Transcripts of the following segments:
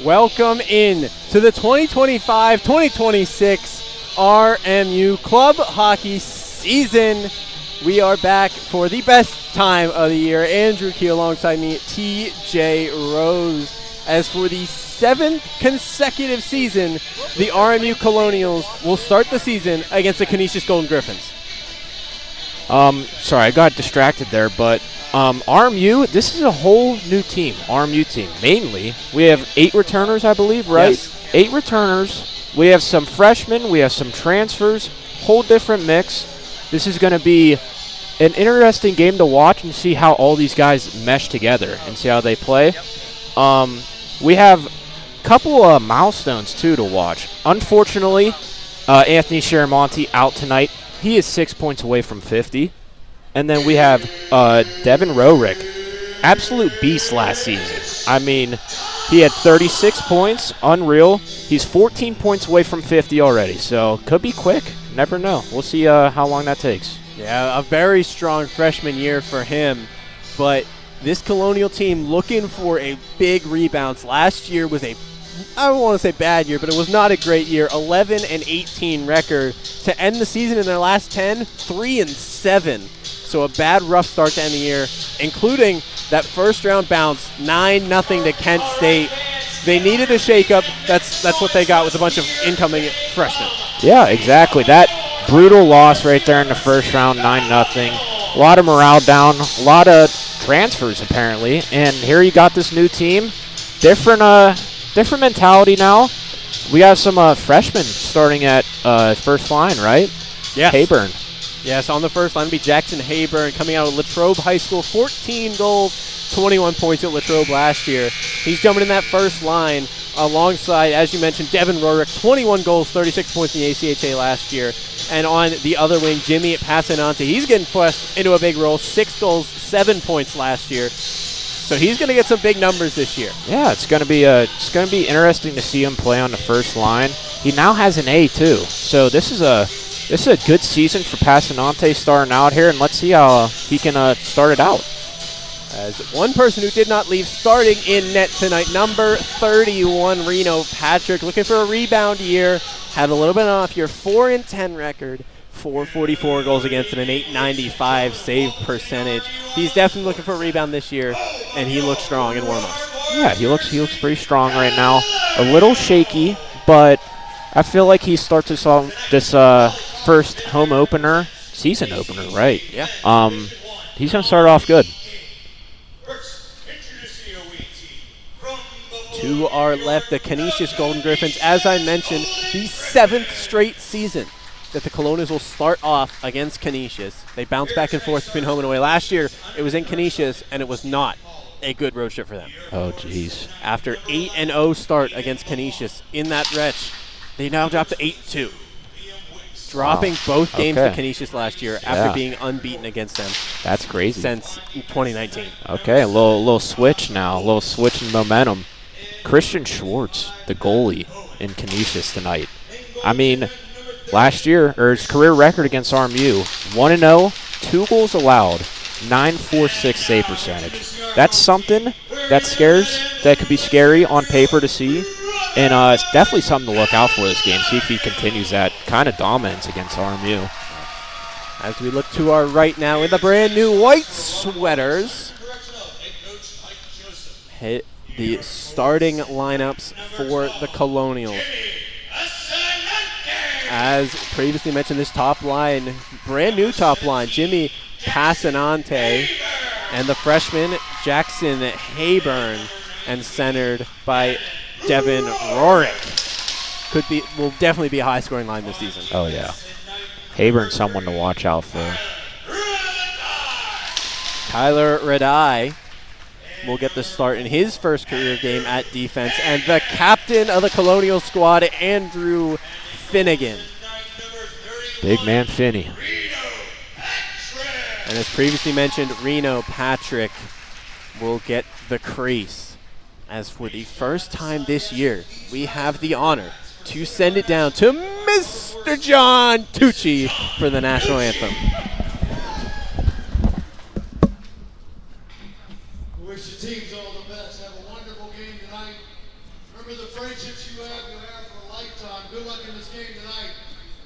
Welcome in to the 2025-2026 RMU Club Hockey season. We are back for the best time of the year. Andrew Key alongside me, TJ Rose. As for the 7th consecutive season, the RMU Colonials will start the season against the Canisius Golden Griffins. Sorry, I got distracted there, but RMU, this is a whole new team, RMU team. Mainly, we have 8 returners, I believe, right? Yes. 8 returners. We have some freshmen. We have some transfers. Whole different mix. This is going to be an interesting game to watch and see how all these guys mesh together and see how they play. We have a couple of milestones, too, to watch. Unfortunately, Anthony Sharamonte out tonight. He is 6 points away from 50. And then we have Devin Rorick, absolute beast last season. I mean, he had 36 points, unreal. He's 14 points away from 50 already, so could be quick. Never know. We'll see how long that takes. Yeah, a very strong freshman year for him, but this Colonial team looking for a big rebounds. Last year was I don't want to say bad year, but it was not a great year. 11-18 record to end the season in their last 10, 3-7. So a bad, rough start to end the year, including that first-round bounce, 9-0 to Kent State. They needed a shakeup. That's what they got with a bunch of incoming freshmen. Yeah, exactly. That brutal loss right there in the first round, 9-0. A lot of morale down, a lot of transfers apparently, and here you got this new team. Different mentality now. We have some freshmen starting at first line, right? Yes. Hayburn. Yes, on the first line will be Jackson Hayburn coming out of Latrobe High School. 14 goals, 21 points at Latrobe last year. He's jumping in that first line alongside, as you mentioned, Devin Rorick. 21 goals, 36 points in the ACHA last year. And on the other wing, Jimmy Passanante. He's getting pushed into a big role. 6 goals, 7 points last year. So he's going to get some big numbers this year. Yeah, it's going to be interesting to see him play on the first line. He now has an A too, so this is a good season for Passanante starting out here, and let's see how he can start it out. As one person who did not leave starting in net tonight, number 31, Reno Patrick, looking for a rebound year. Had a little bit off year, 4-10 record. 444 goals against and an .895 save percentage. He's definitely looking for a rebound this year, and he looks strong in warm-ups. Yeah, he looks pretty strong right now. A little shaky, but I feel like he starts this first home opener, season opener, right? Yeah. He's going to start off good. To our left, the Canisius Golden Griffins. As I mentioned, the 7th straight season that the Colonials will start off against Canisius. They bounce back and forth between home and away. Last year, it was in Canisius, and it was not a good road trip for them. Oh, jeez. After 8-0 start against Canisius in that stretch, they now dropped to 8-2. Dropping both games to Canisius last year after being unbeaten against them. That's crazy. Since 2019. Okay, a little switch now, a little switch in momentum. Christian Schwartz, the goalie in Canisius tonight. I mean, last year, or his career record against RMU, 1-0, 2 goals allowed, .946 save percentage. That's something that could be scary on paper to see. And it's definitely something to look out for this game, see if he continues that kind of dominance against RMU. As we look to our right now in the brand new white sweaters, hit the starting lineups for the Colonials. As previously mentioned, this top line, brand new top line, Jimmy Passanante and the freshman Jackson Hayburn, and centered by Devin Rorick. Will definitely be a high-scoring line this season. Oh, yeah. Hayburn's someone to watch out for. Tyler Radai will get the start in his first career game at defense. And the captain of the Colonial squad, Andrew Finnegan. Big man Finney. And as previously mentioned, Reno Patrick will get the crease. As for the first time this year, we have the honor to send it down to Mr. John Tucci for the national anthem. We wish the teams all the best. Have a wonderful game tonight. Remember the friendships you have for a lifetime. Good luck in this game tonight.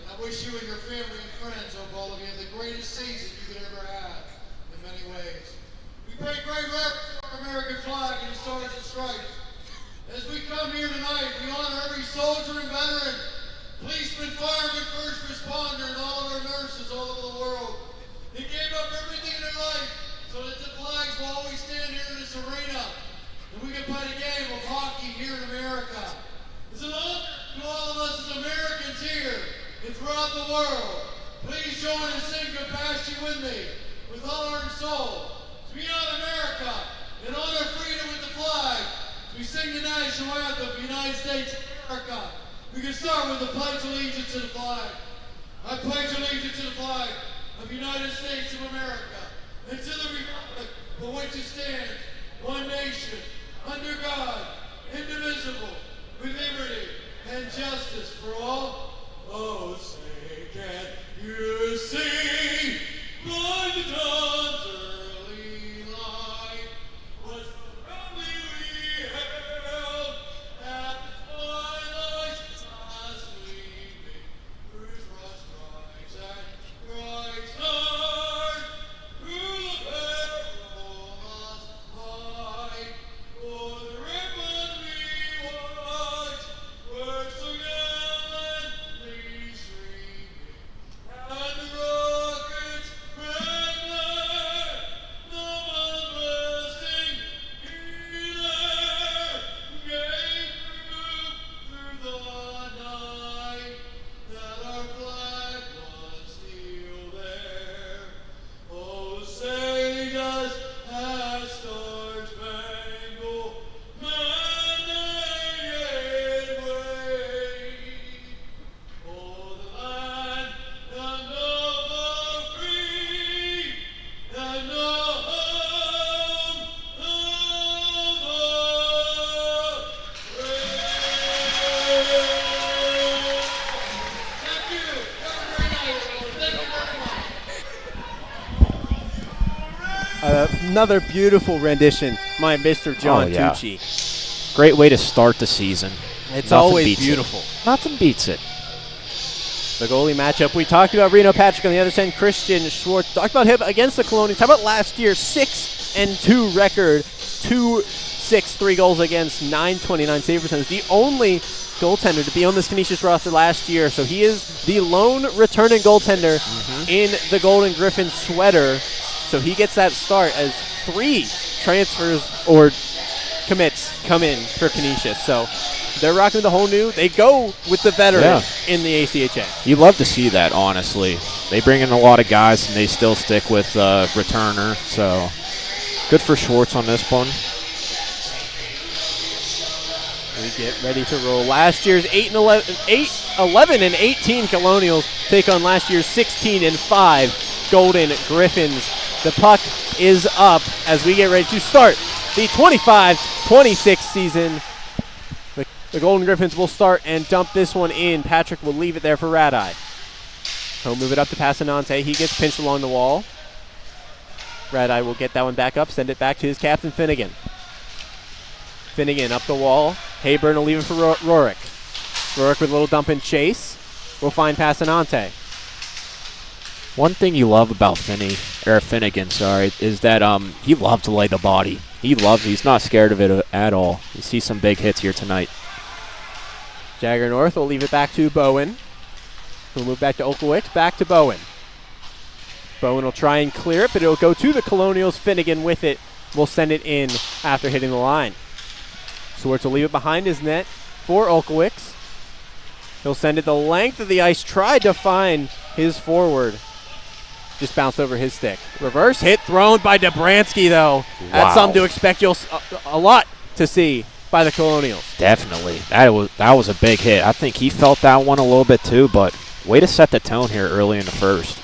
And I wish you and your family and friends, all of you, have the greatest season you could ever have in many ways. We pay great reverence to our American flag and its stars and stripes. As we come here tonight, we honor every soldier and veteran, policeman, fireman, first responder, and all of our nurses all over the world. They gave up everything in their life so that the flags will always stand here in this arena. And we can play the game of hockey here in America. It's an honor to all of us as Americans here and throughout the world. Please join and sing Compassion with me, with all heart and soul. To be on America and honor freedom with the flag. We sing the national anthem of the United States of America. We can start with the Pledge Allegiance to the flag. I pledge allegiance to the flag of the United States of America and to the republic for which it stands, one nation, under God, indivisible, with liberty and justice for all. Oh, say, can you see by the dawn's early light was the family we held at the twilight's last gleaming through frost stripes and bright stars through the perilous fight. For the ribbons we watched were so gallantly streaming, and the rockets red glare, no one resting either, gave proof through the night that our flag was still there. Oh, say does that star-spangled banner yet wave o'er the land of the free and the home of the brave. Thank you. Have a great night, everyone. Thank you very much. Another beautiful rendition, my Mr. John Oh, yeah. Tucci. Great way to start the season. It's Nothing always beats it. beautiful. Nothing beats it. The goalie matchup. We talked about Reno Patrick on the other side. Christian Schwartz. Talked about him against the Colonials. How about last year? 6-2 record. 2-6, 3 goals against, 929 save percentage. The only goaltender to be on this Canisius roster last year. So he is the lone returning goaltender in the Golden Griffins sweater. So he gets that start as 3 transfers or commits come in for Canisius. So they're rocking the whole new. They go with the veteran in the ACHA. You love to see that, honestly. They bring in a lot of guys, and they still stick with returner. So good for Schwartz on this one. We get ready to roll. Last year's 11 and 18 Colonials take on last year's 16 and 5 Golden Griffins. The puck is up as we get ready to start the 25-26 season. The Golden Griffins will start and dump this one in. Patrick will leave it there for Radai. He'll move it up to Passanante. He gets pinched along the wall. Radai will get that one back up, send it back to his captain, Finnegan. Finnegan up the wall. Hayburn will leave it for Rorik. Rorik with a little dump and chase. We'll find Passanante. One thing you love about Finnegan, is that he loves to lay the body. He's not scared of it at all. You see some big hits here tonight. Jagger North will leave it back to Bowen. We'll move back to Olkowicz, back to Bowen. Bowen will try and clear it, but it'll go to the Colonials. Finnegan with it will send it in after hitting the line. Schwartz will leave it behind his net for Olkowicz. He'll send it the length of the ice, tried to find his forward. Just bounced over his stick. Reverse hit thrown by Dobransky, though. Wow. That's something to expect a lot to see by the Colonials. Definitely. That was a big hit. I think he felt that one a little bit too, but way to set the tone here early in the first.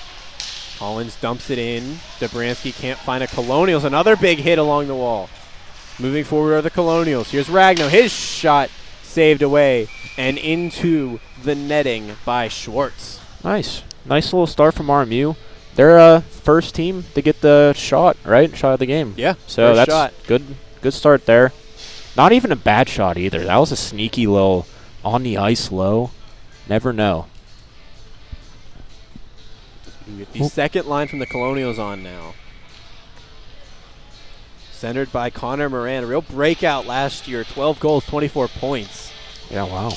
Collins dumps it in. Dobransky can't find a Colonials. Another big hit along the wall. Moving forward are the Colonials. Here's Ragno. His shot saved away and into the netting by Schwartz. Nice little start from RMU. They're first team to get the shot, right? Shot of the game. Yeah, So first that's shot. good start there. Not even a bad shot either. That was a sneaky little on the ice low. Never know. We get the second line from the Colonials on now. Centered by Connor Moran. A real breakout last year. 12 goals, 24 points. Yeah, wow.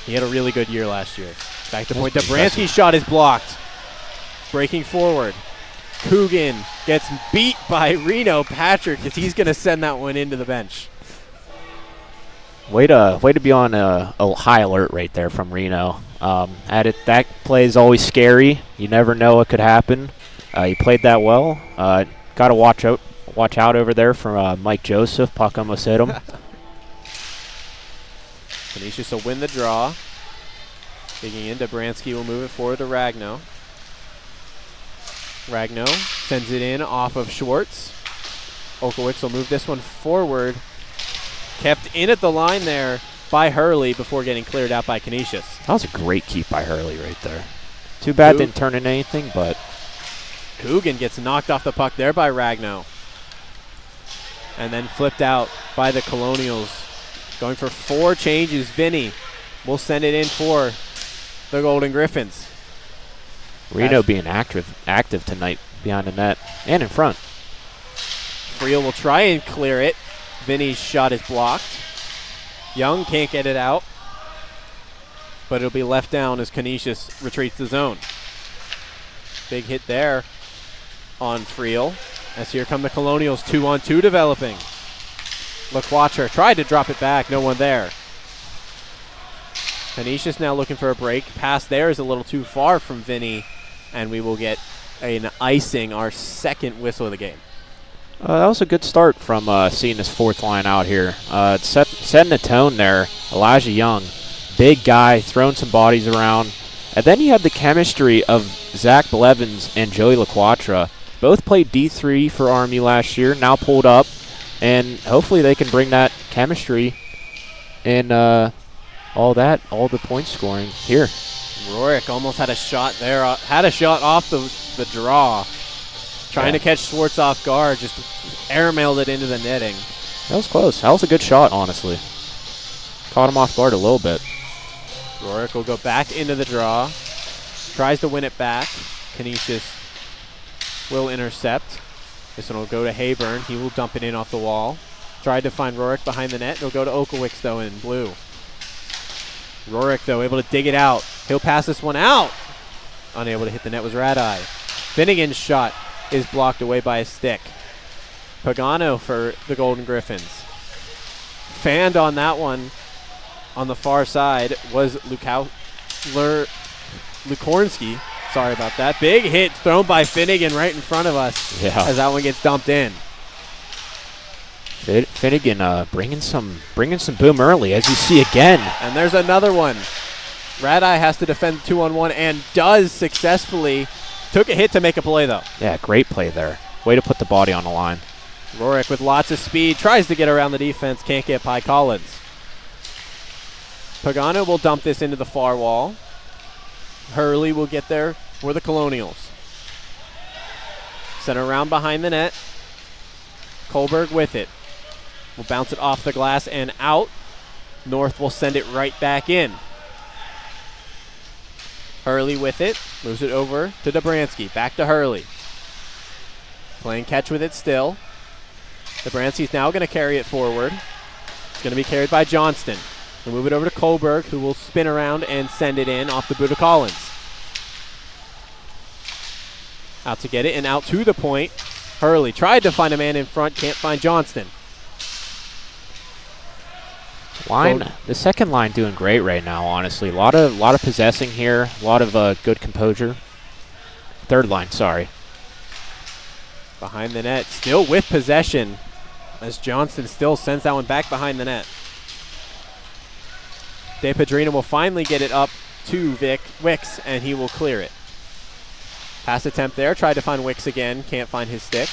He had a really good year last year. Back to point. That's Dobransky's shot is blocked. Breaking forward. Coogan gets beat by Reno Patrick as he's going to send that one into the bench. Way to be on a high alert right there from Reno. That play is always scary. You never know what could happen. He played that well. Got to watch out over there from Mike Joseph. Puck almost hit him. Canisius will win the draw. Digging in, Dobransky will move it forward to Ragno. Ragno sends it in off of Schwartz. Okowicz will move this one forward. Kept in at the line there by Hurley before getting cleared out by Canisius. That was a great keep by Hurley right there. Too bad didn't turn into anything, but... Coogan gets knocked off the puck there by Ragno. And then flipped out by the Colonials. Going for 4 changes. Vinny will send it in for the Golden Griffins. Reno being active tonight behind the net and in front. Friel will try and clear it. Vinny's shot is blocked. Young can't get it out. But it'll be left down as Canisius retreats the zone. Big hit there on Friel. As here come the Colonials, 2-on-2 developing. LeQuatre tried to drop it back, no one there. Canisius now looking for a break. Pass there is a little too far from Vinny, and we will get an icing, our second whistle of the game. That was a good start from seeing this fourth line out here. Setting the tone there. Elijah Young, big guy, throwing some bodies around. And then you have the chemistry of Zach Blevins and Joey LeQuatre. Both played D3 for Army last year, now pulled up. And hopefully they can bring that chemistry and all the point scoring here. Rorik almost had a shot there. Had a shot off the draw. Trying to catch Schwartz off guard. Just airmailed it into the netting. That was close. That was a good shot, honestly. Caught him off guard a little bit. Rorik will go back into the draw. Tries to win it back. Canisius will intercept. This one will go to Hayburn. He will dump it in off the wall. Tried to find Rorik behind the net. It'll go to Okowicz, though, in blue. Rorik, though, able to dig it out. He'll pass this one out. Unable to hit the net was Radai. Finnegan's shot is blocked away by a stick. Pagano for the Golden Griffins. Fanned on that one on the far side was Lukornski. Sorry about that. Big hit thrown by Finnegan right in front of us as that one gets dumped in. Finnegan bringing some boom early, as you see again. And there's another one. Radai has to defend 2-on-1 and does successfully. Took a hit to make a play, though. Yeah, great play there. Way to put the body on the line. Rorik with lots of speed. Tries to get around the defense. Can't get by Collins. Pagano will dump this into the far wall. Hurley will get there for the Colonials. Sent around behind the net. Kohlberg with it. Will bounce it off the glass and out. North will send it right back in. Hurley with it. Moves it over to Dobransky. Back to Hurley. Playing catch with it still. Dobransky's now going to carry it forward. It's going to be carried by Johnston. We'll move it over to Kohlberg, who will spin around and send it in off the boot of Collins. Out to get it and out to the point. Hurley tried to find a man in front. Can't find Johnston. The second line doing great right now, honestly. A lot of possessing here. A lot of good composure. Third line, sorry. Behind the net, still with possession, as Johnston still sends that one back behind the net. De Pedrino will finally get it up to Wicks, and he will clear it. Pass attempt there, tried to find Wicks again, can't find his stick.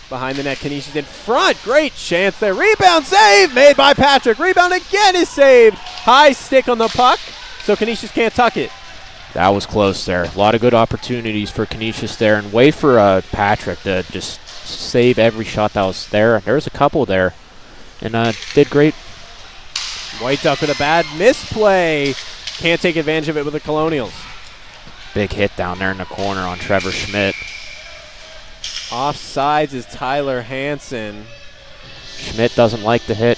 Behind the net, Canisius in front, great chance there. Rebound save made by Patrick. Rebound again is saved. High stick on the puck, so Canisius can't tuck it. That was close there. A lot of good opportunities for Canisius there, and way for Patrick to just save every shot that was there. There was a couple there. and did great. White Duck with a bad misplay. Can't take advantage of it with the Colonials. Big hit down there in the corner on Trevor Schmidt. Offsides is Tyler Hansen. Schmidt doesn't like the hit.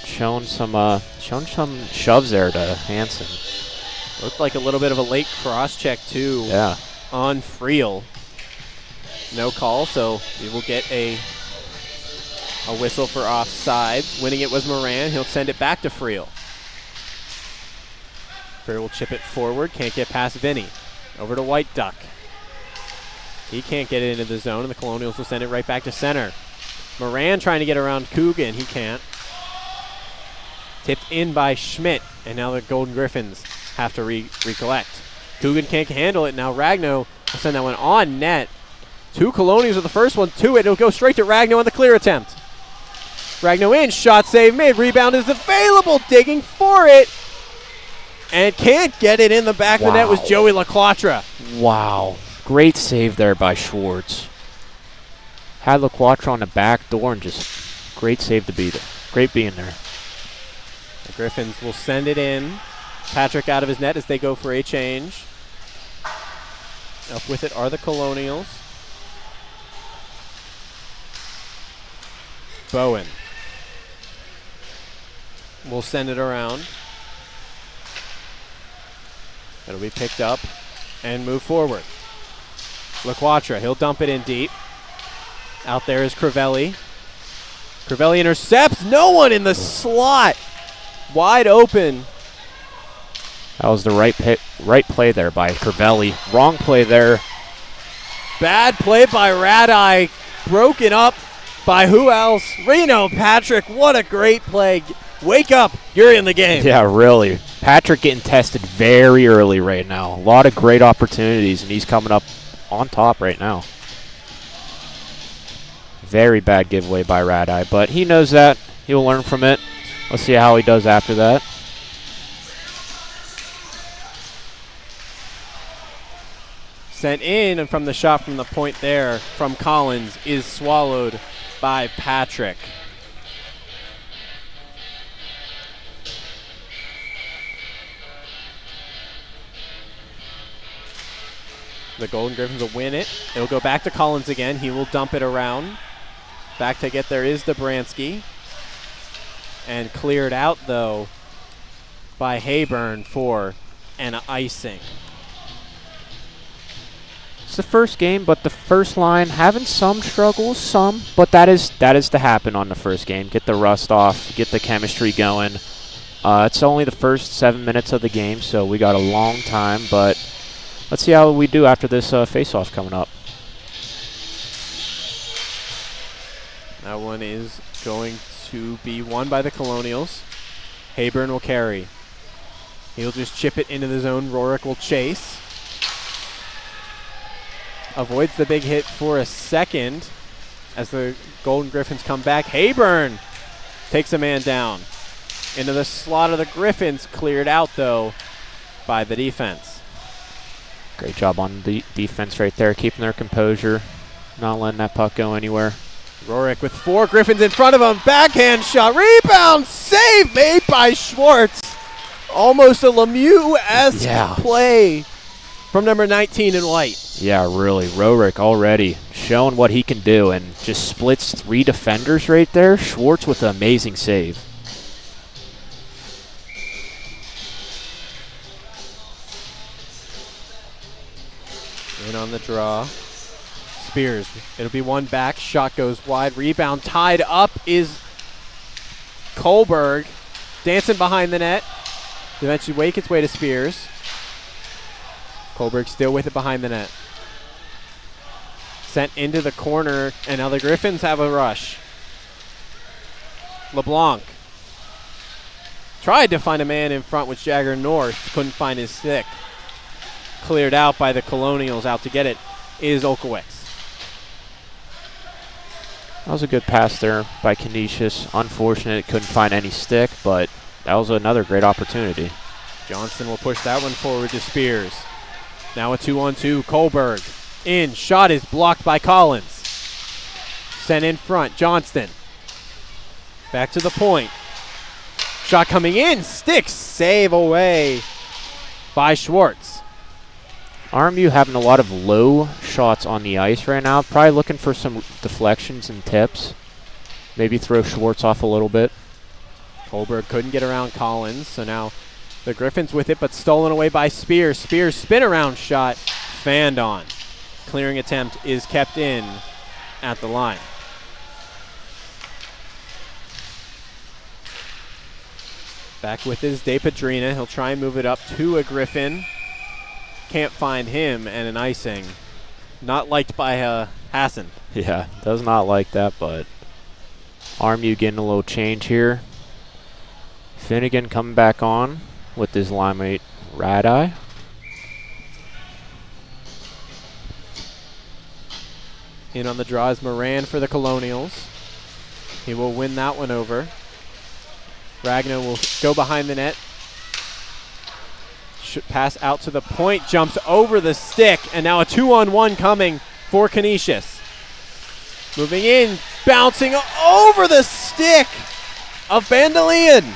Showing some shoves there to Hansen. Looked like a little bit of a late cross check too. Yeah. On Friel. No call, so we will get a whistle for offsides. Winning it was Moran. He'll send it back to Friel. Friel will chip it forward. Can't get past Vinny. Over to White Duck. He can't get it into the zone, and the Colonials will send it right back to center. Moran trying to get around Coogan. He can't. Tipped in by Schmidt, and now the Golden Griffins have to recollect. Coogan can't handle it. Now Ragno will send that one on net. 2 Colonials with the first one to it. It'll go straight to Ragno on the clear attempt. Ragno in, shot save made. Rebound is available, digging for it. And can't get it in the back of the net was Joey LaQuatra. Wow. Great save there by Schwartz. Had LaQuatra on the back door and just great save to be there. Great being there. The Griffins will send it in. Patrick out of his net as they go for a change. Up with it are the Colonials. Bowen will send it around. It'll be picked up and move forward. LaQuatra, he'll dump it in deep. Out there is Crivelli. Crivelli intercepts. No one in the slot. Wide open. That was the right play there by Crivelli. Wrong play there. Bad play by Radai. Broken up by who else? Reno Patrick. What a great play. Wake up. You're in the game. Yeah, really. Patrick getting tested very early right now. A lot of great opportunities, and he's coming up on top right now. Very bad giveaway by Radai, but he knows that. He'll learn from it. Let's see how he does after that. Sent in, and from the shot from the point there from Collins is swallowed by Patrick. The Golden Griffins will win it. It'll go back to Collins again. He will dump it around. Back to get there is Dobransky. And cleared out, though, by Hayburn for an icing. It's the first game, but the first line having some struggles, but that is to happen on the first game. Get the rust off, get the chemistry going. It's only the first 7 minutes of the game, so we got a long time, but let's see how we do after this face-off coming up. That one is going to be won by the Colonials. Hayburn will carry. He'll just chip it into the zone. Rorick will chase. Avoids the big hit for a second as the Golden Griffins come back. Hayburn takes a man down. Into the slot of the Griffins. Cleared out, though, by the defense. Great job on the defense right there, keeping their composure, not letting that puck go anywhere. Rorick with 4 Griffins in front of him. Backhand shot. Rebound. Save made by Schwartz. Almost a Lemieux-esque play from number 19 in white. Yeah, really. Rorick already showing what he can do and just splits 3 defenders right there. Schwartz with an amazing save. In on the draw. Spears. It'll be one back. Shot goes wide. Rebound tied up is Kohlberg. Dancing behind the net. Eventually wake its way to Spears. Kohlberg still with it behind the net. Sent into the corner, and now the Griffins have a rush. LeBlanc tried to find a man in front with Jagger North. Couldn't find his stick. Cleared out by the Colonials. Out to get it is Olkowicz. That was a good pass there by Canisius. Unfortunate, couldn't find any stick, but that was another great opportunity. Johnston will push that one forward to Spears. Now a 2-on-2. Kohlberg in. Shot is blocked by Collins. Sent in front. Johnston. Back to the point. Shot coming in. Sticks. Save away by Schwartz. RMU having a lot of low shots on the ice right now. Probably looking for some deflections and tips. Maybe throw Schwartz off a little bit. Holberg couldn't get around Collins, so now the Griffins with it, but stolen away by Spears. Spears' spin-around shot fanned on. Clearing attempt is kept in at the line. Back with his De Pedrina. He'll try and move it up to a Griffin. Can't find him, and an icing. Not liked by Hassan. Yeah, does not like that, but RMU getting a little change here. Finnegan coming back on with his line mate, Radai. In on the draw is Moran for the Colonials. He will win that one over. Ragnar will go behind the net. Should pass out to the point, jumps over the stick, and now a 2-on-1 coming for Canisius. Moving in, bouncing over the stick of Bandelian.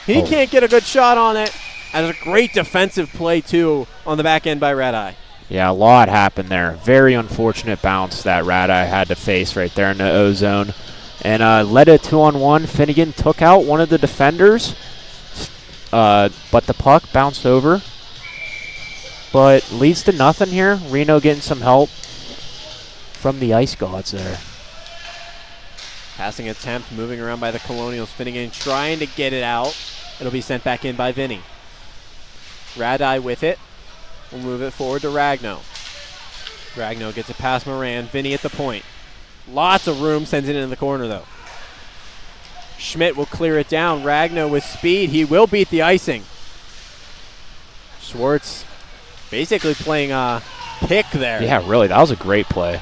He can't get a good shot on it. And a great defensive play, too, on the back end by Radai. Yeah, a lot happened there. Very unfortunate bounce that Radai had to face right there in the O-zone. And led a 2-on-1. Finnegan took out one of the defenders, but the puck bounced over. But leads to nothing here. Reno getting some help from the Ice Gods there. Passing attempt, moving around by the Colonials. Finnegan trying to get it out. It'll be sent back in by Vinny. Radai with it. We'll move it forward to Ragno. Ragno gets it past Moran. Vinny at the point. Lots of room, sends it in the corner, though. Schmidt will clear it down. Ragno with speed. He will beat the icing. Schwartz basically playing a pick there. Yeah, really. That was a great play.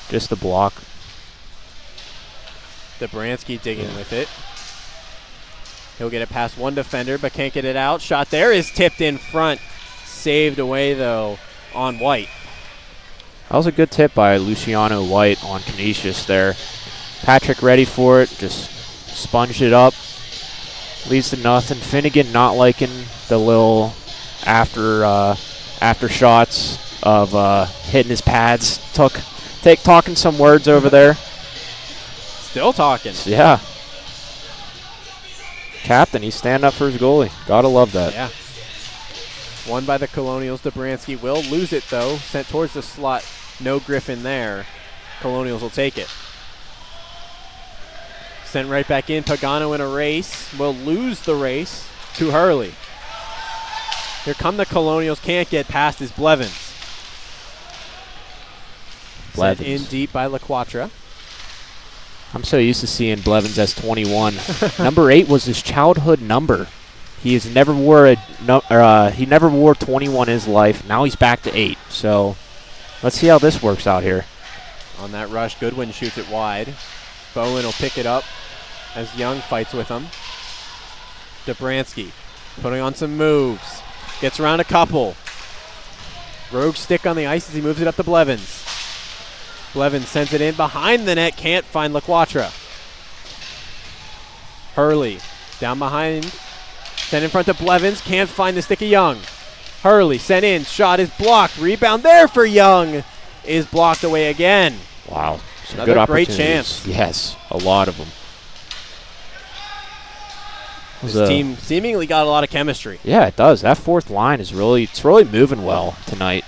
Just the block. Dobransky digging with it. He'll get it past one defender, but can't get it out. Shot there is tipped in front. Saved away, though, on White. That was a good tip by Luciano White on Canisius there. Patrick ready for it. Just sponged it up. Leads to nothing. Finnegan not liking the little after shots of hitting his pads. Talking some words over there. Still talking. Yeah. Captain, he's standing up for his goalie. Gotta love that. Yeah. Won by the Colonials. Dobransky will lose it, though. Sent towards the slot. No Griffin there. Colonials will take it. Sent right back in. Pagano in a race. Will lose the race to Hurley. Here come the Colonials. Can't get past his Blevins. Sent in deep by LaQuatra. I'm so used to seeing Blevins as 21. Number 8 was his childhood number. He has never wore he never wore 21 in his life. Now he's back to 8. So let's see how this works out here. On that rush, Goodwin shoots it wide. Bowen will pick it up as Young fights with him. Dobransky putting on some moves. Gets around a couple. Rogue stick on the ice as he moves it up to Blevins. Blevins sends it in behind the net. Can't find LaQuatra. Hurley down behind. Sent in front to Blevins. Can't find the stick of Young. Hurley sent in. Shot is blocked. Rebound there for Young. Is blocked away again. Wow. Some Another good great opportunities. chance. Yes, a lot of them. This team seemingly got a lot of chemistry. Yeah, it does. That fourth line is really moving well tonight.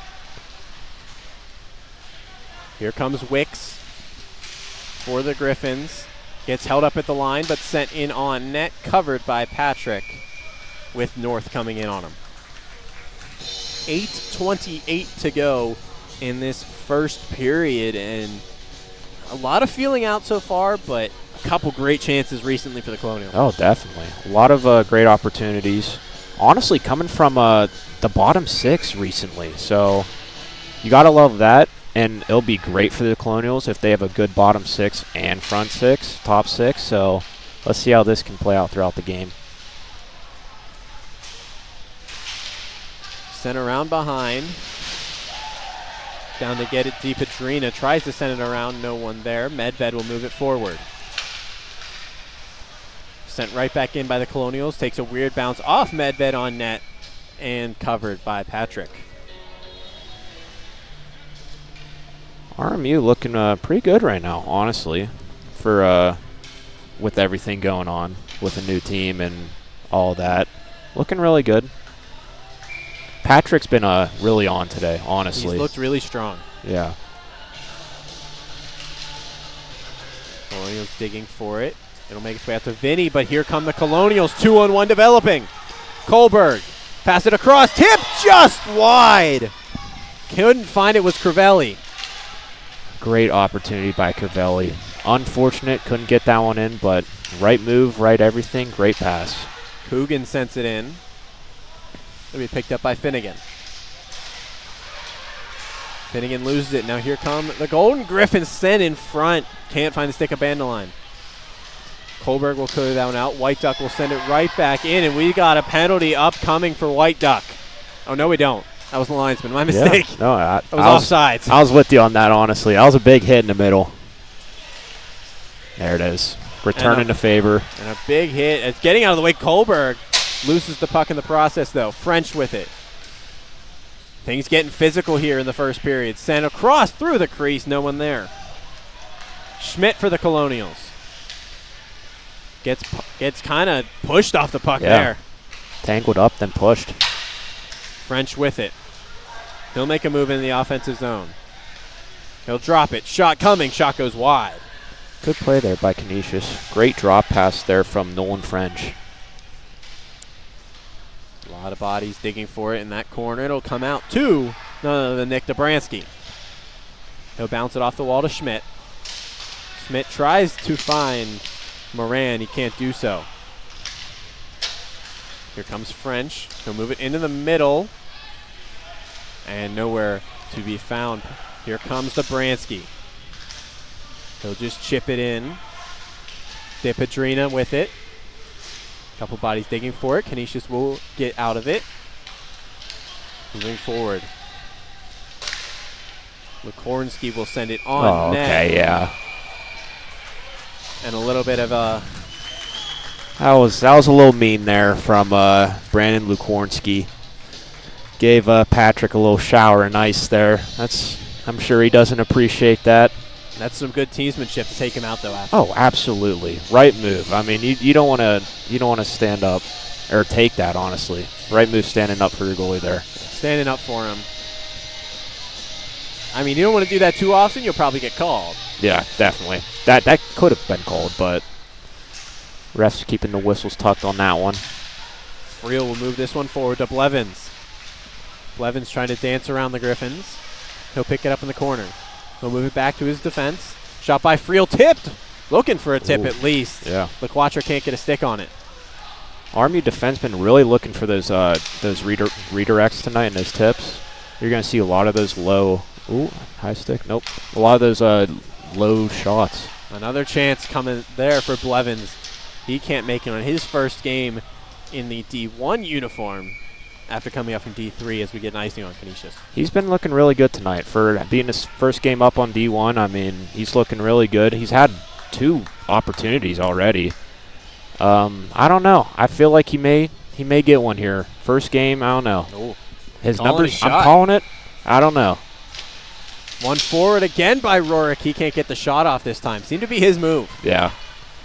Here comes Wicks for the Griffins. Gets held up at the line, but sent in on net. Covered by Patrick with North coming in on him. 8:28 to go in this first period, and a lot of feeling out so far, but a couple great chances recently for the Colonials. Oh, definitely. A lot of great opportunities. Honestly, coming from the bottom 6 recently. So you got to love that. And it'll be great for the Colonials if they have a good bottom 6 and front 6, top 6. So let's see how this can play out throughout the game. Sent around behind. Down to get it deep. Pedrina tries to send it around. No one there. Medved will move it forward. Sent right back in by the Colonials. Takes a weird bounce off Medved on net and covered by Patrick. RMU looking pretty good right now, honestly, for with everything going on with a new team and all that. Looking really good. Patrick's been really on today, honestly. He's looked really strong. Yeah. Colonials digging for it. It'll make its way out to Vinny, but here come the Colonials. 2-on-1 developing. Kohlberg. Pass it across. Tip just wide. Couldn't find it, was Crivelli. Great opportunity by Crivelli. Unfortunate, couldn't get that one in, but right move, right everything, great pass. Coogan sends it in. It'll be picked up by Finnegan. Finnegan loses it. Now here come the Golden Griffins sent in front. Can't find the stick of Bandeline. Kohlberg will clear that one out. White Duck will send it right back in, and we got a penalty upcoming for White Duck. Oh, no, we don't. That was the linesman. My mistake. Yeah, no, that was offsides. I was with you on that, honestly. That was a big hit in the middle. There it is. Returning to favor. And a big hit. It's getting out of the way. Kohlberg loses the puck in the process, though. French with it. Things getting physical here in the first period. Sent across through the crease. No one there. Schmidt for the Colonials. Gets kind of pushed off the puck there. Tangled up, then pushed. French with it. He'll make a move in the offensive zone. He'll drop it. Shot coming. Shot goes wide. Good play there by Canisius. Great drop pass there from Nolan French. A lot of bodies digging for it in that corner. It'll come out to none other than Nick Dobransky. He'll bounce it off the wall to Schmidt. Schmidt tries to find Moran. He can't do so. Here comes French. He'll move it into the middle. And nowhere to be found. Here comes Dobransky. He'll just chip it in. DePedrina with it. Couple bodies digging for it. Canisius will get out of it. Moving forward. Lukornsky will send it on net. Okay, yeah. And a little bit of a... That was a little mean there from Brandon Lukornsky. Gave Patrick a little shower of ice there. I'm sure he doesn't appreciate that. That's some good teamsmanship to take him out, though. After. Oh, absolutely, right move. I mean, you don't want to stand up or take that. Honestly, right move, standing up for your goalie there. Standing up for him. I mean, you don't want to do that too often. You'll probably get called. Yeah, definitely. That could have been called, but refs keeping the whistles tucked on that one. Friel will move this one forward to Blevins. Blevins trying to dance around the Griffins. He'll pick it up in the corner. He'll move it back to his defense. Shot by Friel, tipped. Looking for a tip at least. Yeah. LeQuatre can't get a stick on it. Army defensemen really looking for those redirects tonight and those tips. You're going to see a lot of those low. Ooh, high stick. Nope. A lot of those low shots. Another chance coming there for Blevins. He can't make it on his first game in the D1 uniform after coming up from D3 as we get an icing on Canisius. He's been looking really good tonight. For being his first game up on D1, I mean, he's looking really good. He's had 2 opportunities already. I don't know. I feel like he may get one here. First game, I don't know. Ooh. His numbers, I'm calling it. I don't know. One forward again by Rorik. He can't get the shot off this time. Seemed to be his move. Yeah.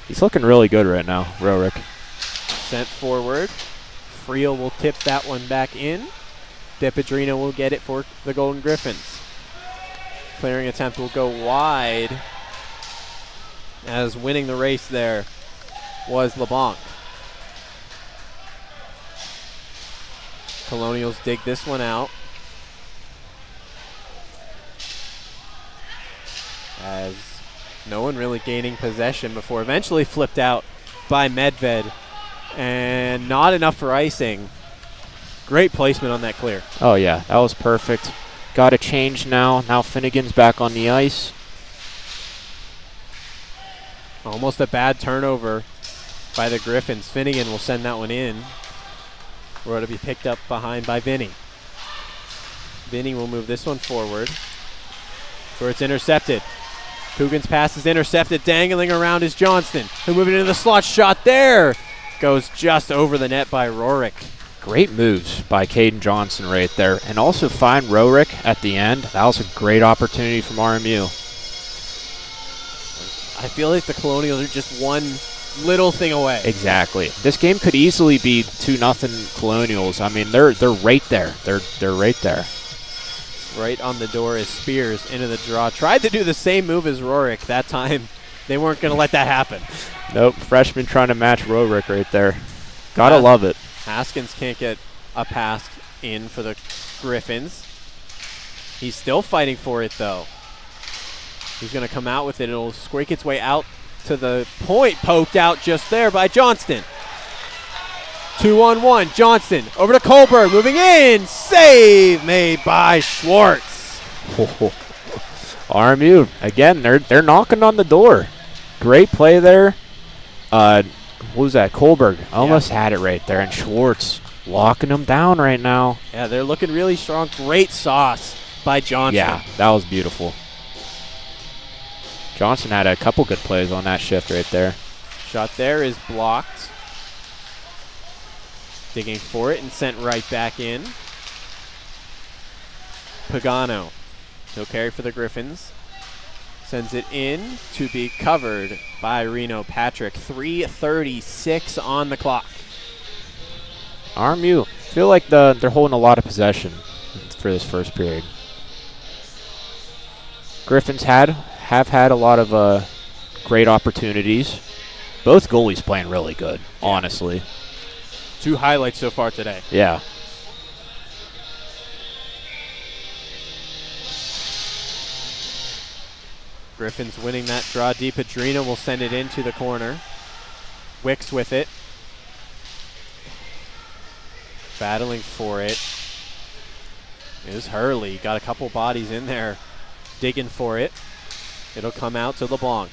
He's looking really good right now, Rorik. Sent forward. Friel will tip that one back in. DePedrina will get it for the Golden Griffins. Clearing attempt will go wide, as winning the race there was LeBlanc. Colonials dig this one out. As no one really gaining possession before eventually flipped out by Medved. And not enough for icing. Great placement on that clear. Oh, yeah. That was perfect. Got a change now. Now Finnegan's back on the ice. Almost a bad turnover by the Griffins. Finnegan will send that one in. Where it'll be picked up behind by Vinny. Vinny will move this one forward, where it's intercepted. Coogan's pass is intercepted. Dangling around is Johnston, who moving into the slot. Shot there. Goes just over the net by Rorick. Great moves by Caden Johnson right there. And also find Rorick at the end. That was a great opportunity from RMU. I feel like the Colonials are just one little thing away. Exactly. This game could easily be 2-0 Colonials. I mean, they're right there. They're right there. Right on the door is Spears into the draw. Tried to do the same move as Rorick. That time they weren't going to let that happen. Nope. Freshman trying to match Rorick right there. Gotta love it. Haskins can't get a pass in for the Griffins. He's still fighting for it, though. He's going to come out with it. It'll squeak its way out to the point. Poked out just there by Johnston. 2-on-1. Johnston over to Kohlberg. Moving in. Save made by Schwartz. RMU, again, they're knocking on the door. Great play there. What was that? Kohlberg almost had it right there. And Schwartz locking them down right now. Yeah, they're looking really strong. Great sauce by Johnston. Yeah, that was beautiful. Johnson had a couple good plays on that shift right there. Shot there is blocked. Digging for it and sent right back in. Pagano. He'll carry for the Griffins. Sends it in to be covered by Reno Patrick. 3:36 on the clock. RMU, feel like they're holding a lot of possession for this first period. Griffins have had a lot of great opportunities. Both goalies playing really good, honestly. 2 highlights so far today. Yeah. Griffins winning that draw. DiPadrina will send it into the corner. Wicks with it. Battling for it is Hurley. Got a couple bodies in there digging for it. It'll come out to LeBlanc.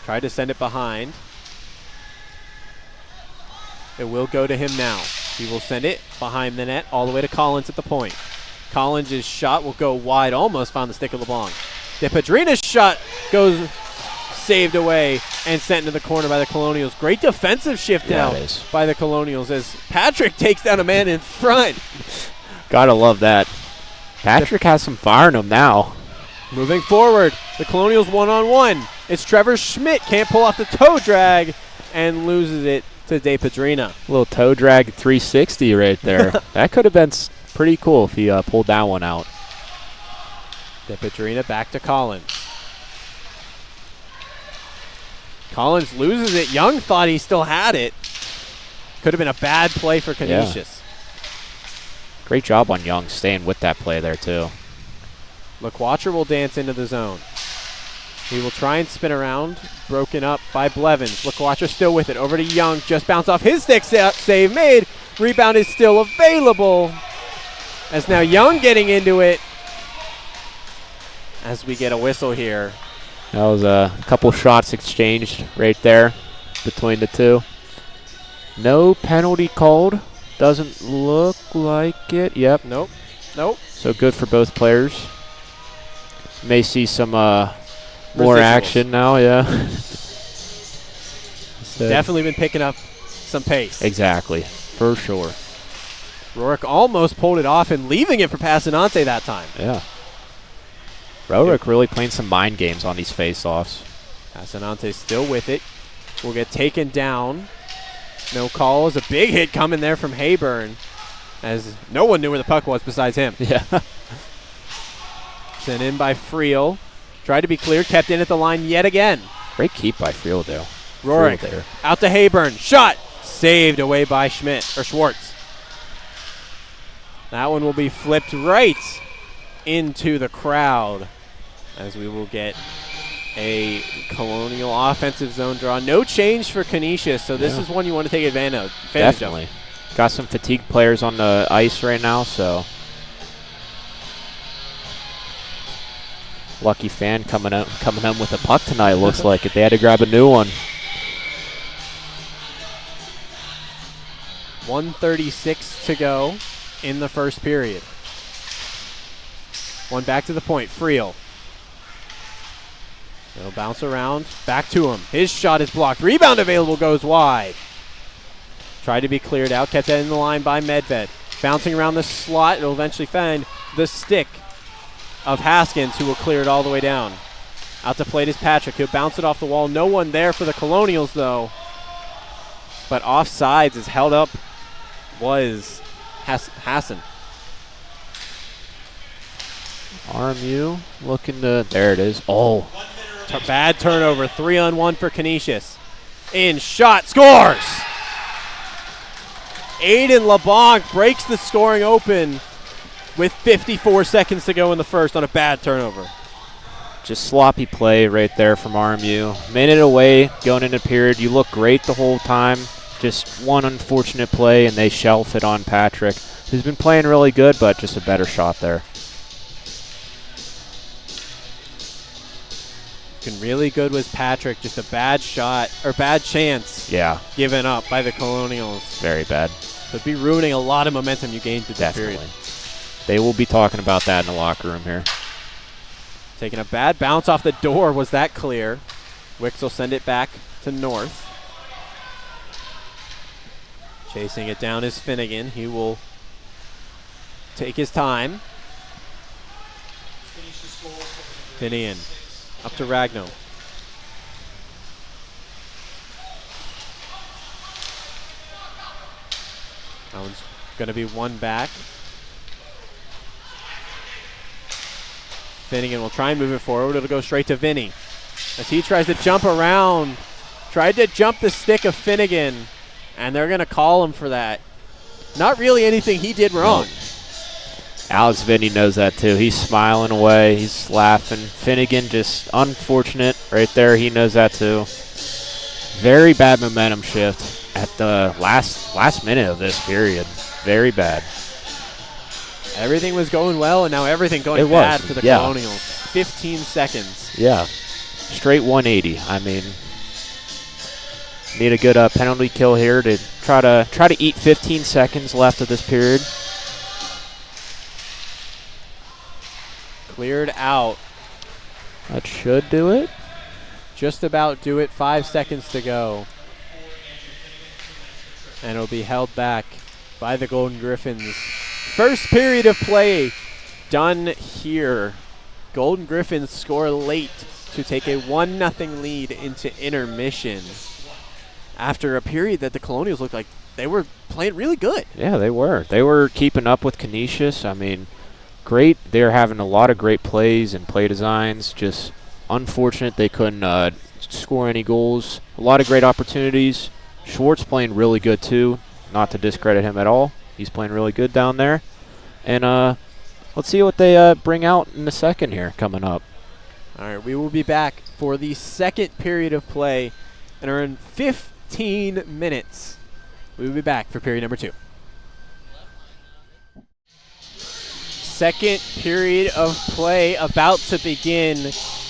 Tried to send it behind. It will go to him now. He will send it behind the net all the way to Collins at the point. Collins' shot will go wide, almost found the stick of LeBlanc. DiPadrina's shot goes saved away and sent into the corner by the Colonials. Great defensive shift now by the Colonials as Patrick takes down a man in front. Gotta love that. Patrick has some fire in him now. Moving forward, the Colonials 1-on-1. It's Trevor Schmidt, can't pull off the toe drag and loses it to DiPadrina. A little toe drag 360 right there. That could have been pretty cool if he pulled that one out. DiPadrina back to Collins. Collins loses it. Young thought he still had it. Could have been a bad play for Canisius. Yeah. Great job on Young staying with that play there too. LaQuatra will dance into the zone. He will try and spin around. Broken up by Blevins. LaQuatra still with it. Over to Young. Just bounced off his stick. Save made. Rebound is still available. As now Young getting into it. As we get a whistle here. That was a couple shots exchanged right there between the two. No penalty called. Doesn't look like it. Yep. Nope. So good for both players. May see some more action now, yeah. Definitely been picking up some pace. Exactly, for sure. Rorick almost pulled it off and leaving it for Passanante that time. Yeah. Rorick really playing some mind games on these face-offs. Passanante still with it. Will get taken down. No calls. A big hit coming there from Hayburn, as no one knew where the puck was besides him. Yeah. Sent in by Friel. Tried to be cleared. Kept in at the line yet again. Great keep by Friel there. Rorick there. Out to Hayburn. Shot. Saved away by Schwartz. That one will be flipped right into the crowd as we will get a Colonial offensive zone draw. No change for Canisius, so this is one you want to take advantage of. Definitely. Got some fatigued players on the ice right now, so. Lucky fan coming home with a puck tonight, looks like it. They had to grab a new one. 1:36 to go in the first period. One back to the point. Friel. He'll bounce around. Back to him. His shot is blocked. Rebound available, goes wide. Tried to be cleared out. Kept that in the line by Medved. Bouncing around the slot. It'll eventually find the stick of Haskins, who will clear it all the way down. Out to plate is Patrick. He'll bounce it off the wall. No one there for the Colonials, though. But offsides is held up was Hassan. RMU looking to, there it is. Oh, Bad turnover. 3-on-1 for Canisius. In shot, scores! Aiden LeBlanc breaks the scoring open with 54 seconds to go in the first on a bad turnover. just sloppy play right there from RMU. Minute away going into period. You look great the whole time. Just one unfortunate play, and they shelf it on Patrick, who's been playing really good, but just a better shot there. Looking really good was Patrick. Just a bad shot, or bad chance. Yeah. Given up by the Colonials. Very bad. Could be ruining a lot of momentum you gained through this Definitely. period. They will be talking about that in the locker room here. Taking a bad bounce off the door. Was that clear? Wicks will send it back to North. Chasing it down is Finnegan. He will take his time. Finnegan up to Ragno. That one's going to be one back. Finnegan will try and move it forward. It'll go straight to Vinny as he tries to jump around. Tried to jump the stick of Finnegan, and they're going to call him for that. Not really anything he did wrong. Alex Vinny knows that too. He's smiling away. He's laughing. Finnegan just unfortunate right there. He knows that too. Very bad momentum shift at the last minute of this period. Very bad. Everything was going well, and now everything going bad for the Colonials. 15 seconds. Yeah. Straight 180. I mean, need a good penalty kill here to try to eat 15 seconds left of this period. Cleared out. That should do it. Just about do it. 5 seconds to go. And it'll be held back by the Golden Griffins. First period of play done here. Golden Griffins score late to take a 1-0 lead into intermission after a period that the Colonials looked like they were playing really good. Yeah, they were. They were keeping up with Canisius. I mean, great. They're having a lot of great plays and play designs. Just unfortunate they couldn't score any goals. A lot of great opportunities. Schwartz playing really good too. Not to discredit him at all. He's playing really good down there. And let's see what they bring out in the second here coming up. All right, we will be back for the second period of play and are in 15 minutes. We will be back for period number 2. Second period of play about to begin.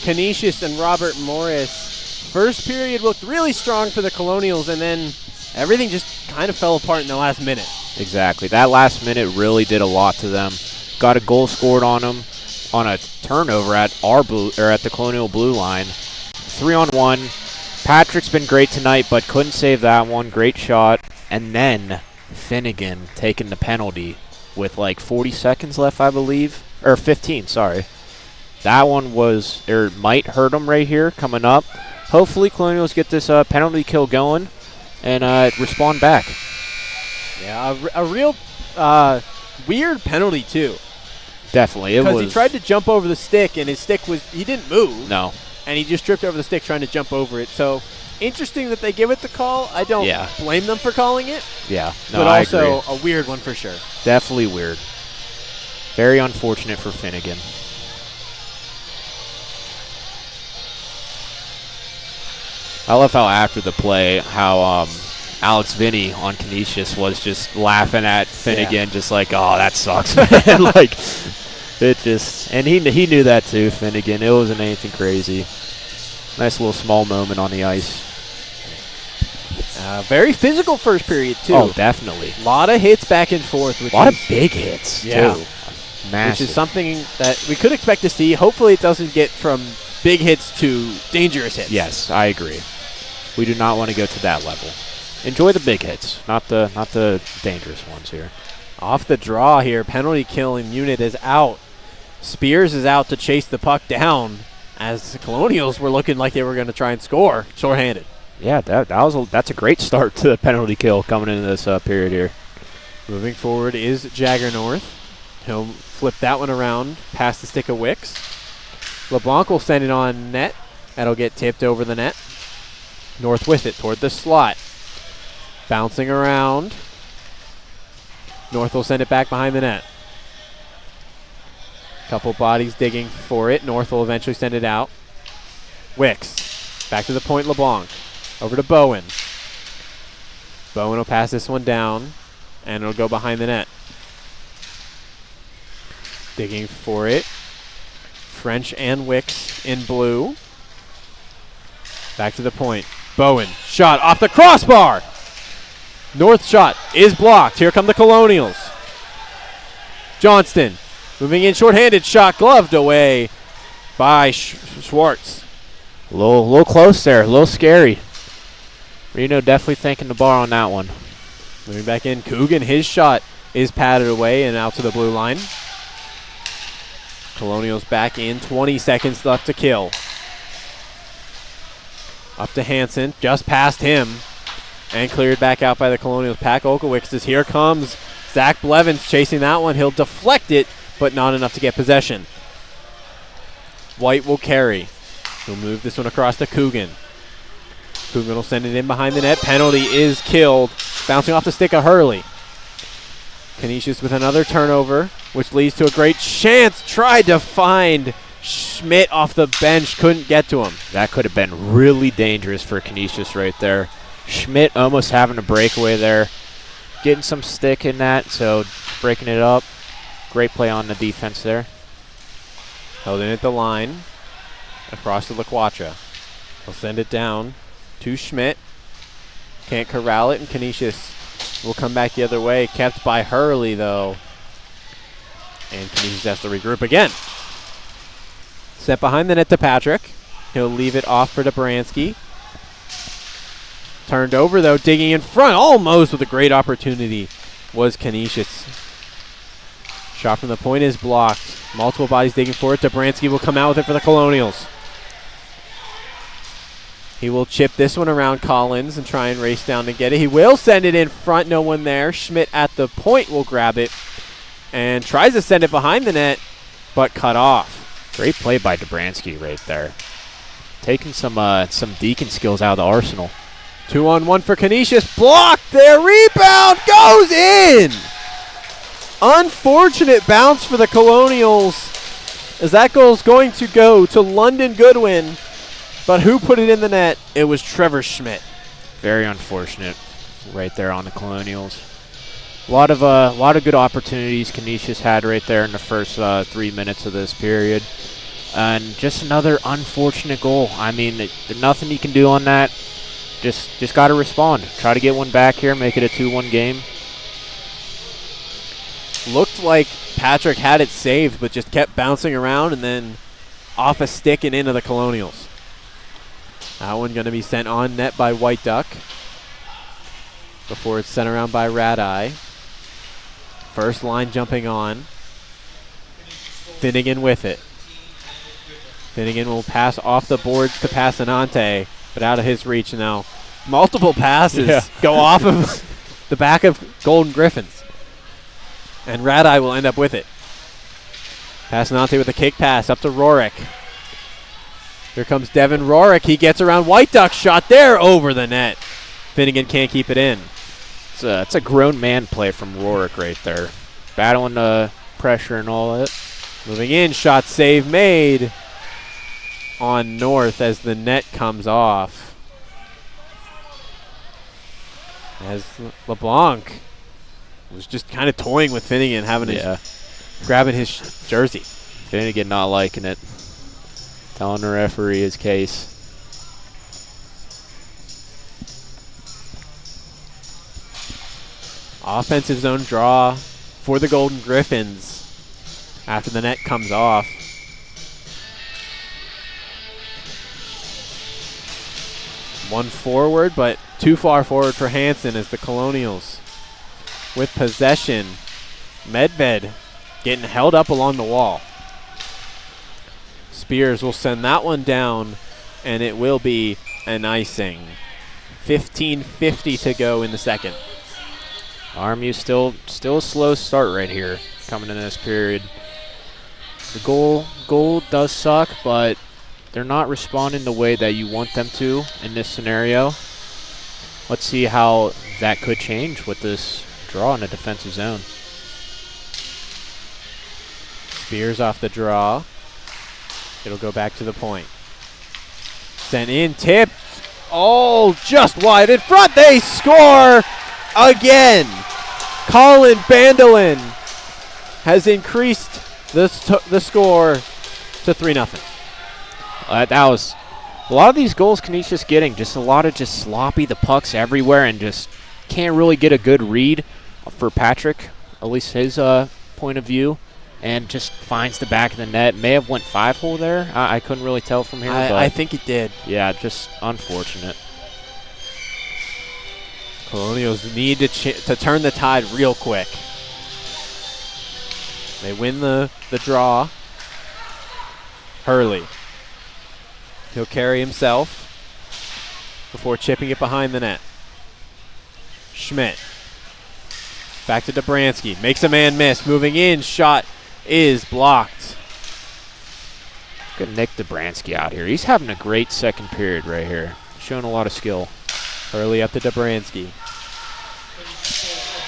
Canisius and Robert Morris. First period looked really strong for the Colonials, and then everything just kind of fell apart in the last minute. Exactly. That last minute really did a lot to them. Got a goal scored on them on a turnover at the Colonial blue line. 3-on-1. Patrick's been great tonight, but couldn't save that one. Great shot. And then Finnegan taking the penalty with like 40 seconds left, I believe. Or 15, sorry. That one might hurt them right here coming up. Hopefully Colonials get this penalty kill going and respond back. Yeah, a real weird penalty, too. Definitely. Because he tried to jump over the stick, and his stick he didn't move. No. And he just tripped over the stick trying to jump over it. So, interesting that they give it the call. I don't blame them for calling it. Yeah. No, but I also agree. A weird one for sure. Definitely weird. Very unfortunate for Finnegan. I love how after the play, how Alex Vinny on Canisius was just laughing at Finnegan, just like, oh, that sucks, man. Like, it just, and he knew that too, Finnegan. It wasn't anything crazy. Nice little small moment on the ice. Very physical first period, too. Oh, definitely. A lot of hits back and forth. A lot of big hits, too. Massive. Which is something that we could expect to see. Hopefully it doesn't get from big hits to dangerous hits. Yes, I agree. We do not want to go to that level. Enjoy the big hits, not the dangerous ones here. Off the draw here, penalty killing unit is out. Spears is out to chase the puck down as the Colonials were looking like they were going to try and score shorthanded. Yeah, that's a great start to the penalty kill coming into this period here. Moving forward is Jagger North. He'll flip that one around past the stick of Wicks. LeBlanc will send it on net. That'll get tipped over the net. North with it toward the slot. Bouncing around. North will send it back behind the net. Couple bodies digging for it. North will eventually send it out. Wicks. Back to the point, LeBlanc. Over to Bowen. Bowen will pass this one down, and it'll go behind the net. Digging for it. French and Wicks in blue. Back to the point. Bowen. Shot off the crossbar. North shot is blocked. Here come the Colonials. Johnston moving in shorthanded. Shot gloved away by Schwartz. A little close there. A little scary. Reno definitely thanking the bar on that one. Moving back in. Coogan, his shot is patted away and out to the blue line. Colonials back in. 20 seconds left to kill. Up to Hansen. Just past him. And cleared back out by the Colonials. Pack Okowicz as here comes Zach Blevins chasing that one. He'll deflect it, but not enough to get possession. White will carry. He'll move this one across to Coogan. Coogan will send it in behind the net. Penalty is killed. Bouncing off the stick of Hurley. Canisius with another turnover, which leads to a great chance. Tried to find Schmidt off the bench. Couldn't get to him. That could have been really dangerous for Canisius right there. Schmidt almost having a breakaway there. Getting some stick in that, so breaking it up. Great play on the defense there. Held in at the line. Across to LaQuacha. He'll send it down to Schmidt. Can't corral it, and Canisius will come back the other way. Kept by Hurley, though. And Canisius has to regroup again. Set behind the net to Patrick. He'll leave it off for Dobransky. Turned over, though, digging in front, almost with a great opportunity, was Canisius. Shot from the point is blocked. Multiple bodies digging for it. Dobransky will come out with it for the Colonials. He will chip this one around Collins and try and race down to get it. He will send it in front. No one there. Schmidt at the point will grab it and tries to send it behind the net, but cut off. Great play by Dobransky right there. Taking some Deacon skills out of the arsenal. 2-on-1 for Canisius. Blocked there. Rebound goes in. Unfortunate bounce for the Colonials, as that goal is going to go to London Goodwin. But who put it in the net? It was Trevor Schmidt. Very unfortunate right there on the Colonials. A lot of good opportunities Canisius had right there in the first 3 minutes of this period. And just another unfortunate goal. I mean, there's nothing you can do on that. Just got to respond. Try to get one back here, make it a 2-1 game. Looked like Patrick had it saved, but just kept bouncing around and then off a stick and into the Colonials. That one going to be sent on net by White Duck before it's sent around by Radeye. First line jumping on. Finnegan with it. Finnegan will pass off the boards to Passanante, but out of his reach now. Multiple passes go off of the back of Golden Griffins. And Radeye will end up with it. Passanante with a kick pass up to Rorick. Here comes Devin Rorick. He gets around White Duck. Shot there over the net. Finnegan can't keep it in. It's a grown man play from Rorick right there. Battling the pressure and all that. Moving in. Shot save made on North as the net comes off. As LeBlanc was just kind of toying with Finnegan, having grabbing his jersey. Finnegan not liking it. Telling the referee his case. Offensive zone draw for the Golden Griffins after the net comes off. One forward, but too far forward for Hansen as the Colonials with possession. Medved getting held up along the wall. Spears will send that one down, and it will be an icing. 15:50 to go in the second. RMU still a slow start right here coming in this period. The goal does suck, but they're not responding the way that you want them to in this scenario. Let's see how that could change with this draw in the defensive zone. Spears off the draw. It'll go back to the point. Sent in, tipped. Oh, just wide in front. They score again. Colin Bandelin has increased the score to 3-0. That was a lot of these goals Canisius getting, just a lot of just sloppy, the pucks everywhere, and just can't really get a good read for Patrick, at least his point of view, and just finds the back of the net. May have went 5-hole there. I couldn't really tell from here. But I think it did. Yeah, just unfortunate. Colonials need to turn the tide real quick. They win the draw. Hurley. He'll carry himself before chipping it behind the net. Schmidt. Back to Dobransky. Makes a man miss. Moving in. Shot is blocked. Good Nick Dobransky out here. He's having a great second period right here. Showing a lot of skill. Hurley up to Dobransky.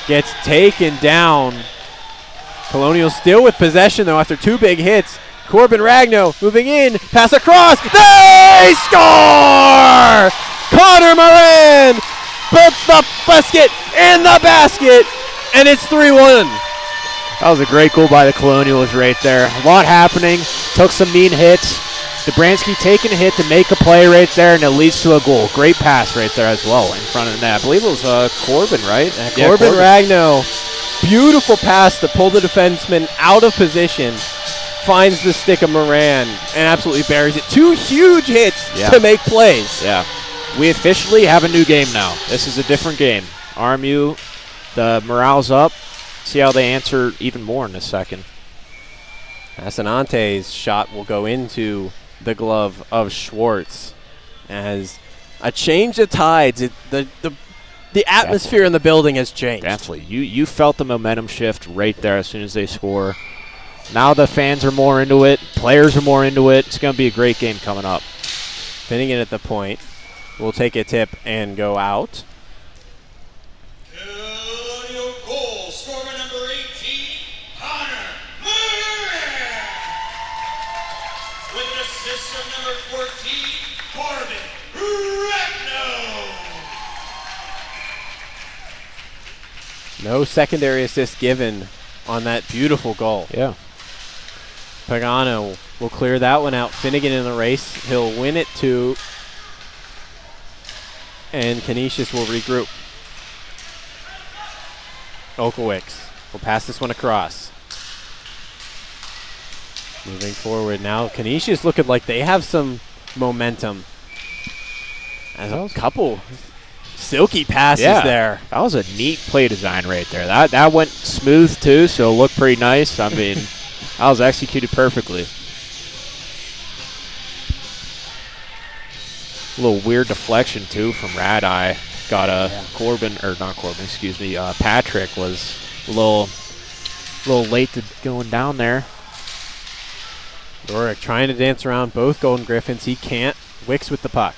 Gets taken down. Colonials still with possession, though, after two big hits. Corbin Ragno moving in, pass across, they score! Connor Moran puts the basket in the basket, and it's 3-1. That was a great goal by the Colonials right there. A lot happening, took some mean hits. Dobransky taking a hit to make a play right there, and it leads to a goal. Great pass right there as well in front of the net. I believe it was Corbin, right? Yeah, Corbin Ragno, beautiful pass to pull the defenseman out of position. Finds the stick of Moran and absolutely buries it. Two huge hits to make plays. Yeah. We officially have a new game now. This is a different game. RMU, the morale's up. See how they answer even more in a second. Asanante's shot will go into the glove of Schwartz as a change of tides. The atmosphere in the building has changed. Definitely. You felt the momentum shift right there as soon as they score. Now the fans are more into it. Players are more into it. It's going to be a great game coming up. Finnegan at the point will take a tip and go out. Colonial goal, scorer number 18, Connor Moran. With an assist of number 14, Corbin Ragno. No secondary assist given on that beautiful goal. Yeah. Pagano will clear that one out. Finnegan in the race. He'll win it too. And Canisius will regroup. Okowicz will pass this one across. Moving forward now. Canisius looking like they have some momentum. And a couple silky passes there. That was a neat play design right there. That went smooth too, so it looked pretty nice. I mean, that was executed perfectly. A little weird deflection too from Rad Eye. Got Patrick was a little late to going down there. Doric trying to dance around both Golden Griffins. He can't. Wicks with the puck.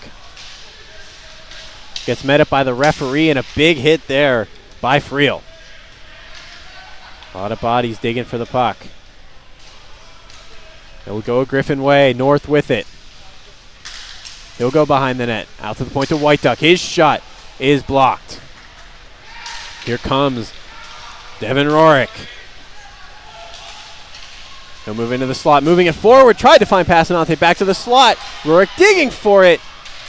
Gets met up by the referee, and a big hit there by Friel. A lot of bodies digging for the puck. He'll go Griffin way, North with it. He'll go behind the net, out to the point to White Duck. His shot is blocked. Here comes Devin Rorick. He'll move into the slot, moving it forward, tried to find Passanante, back to the slot. Rorick digging for it.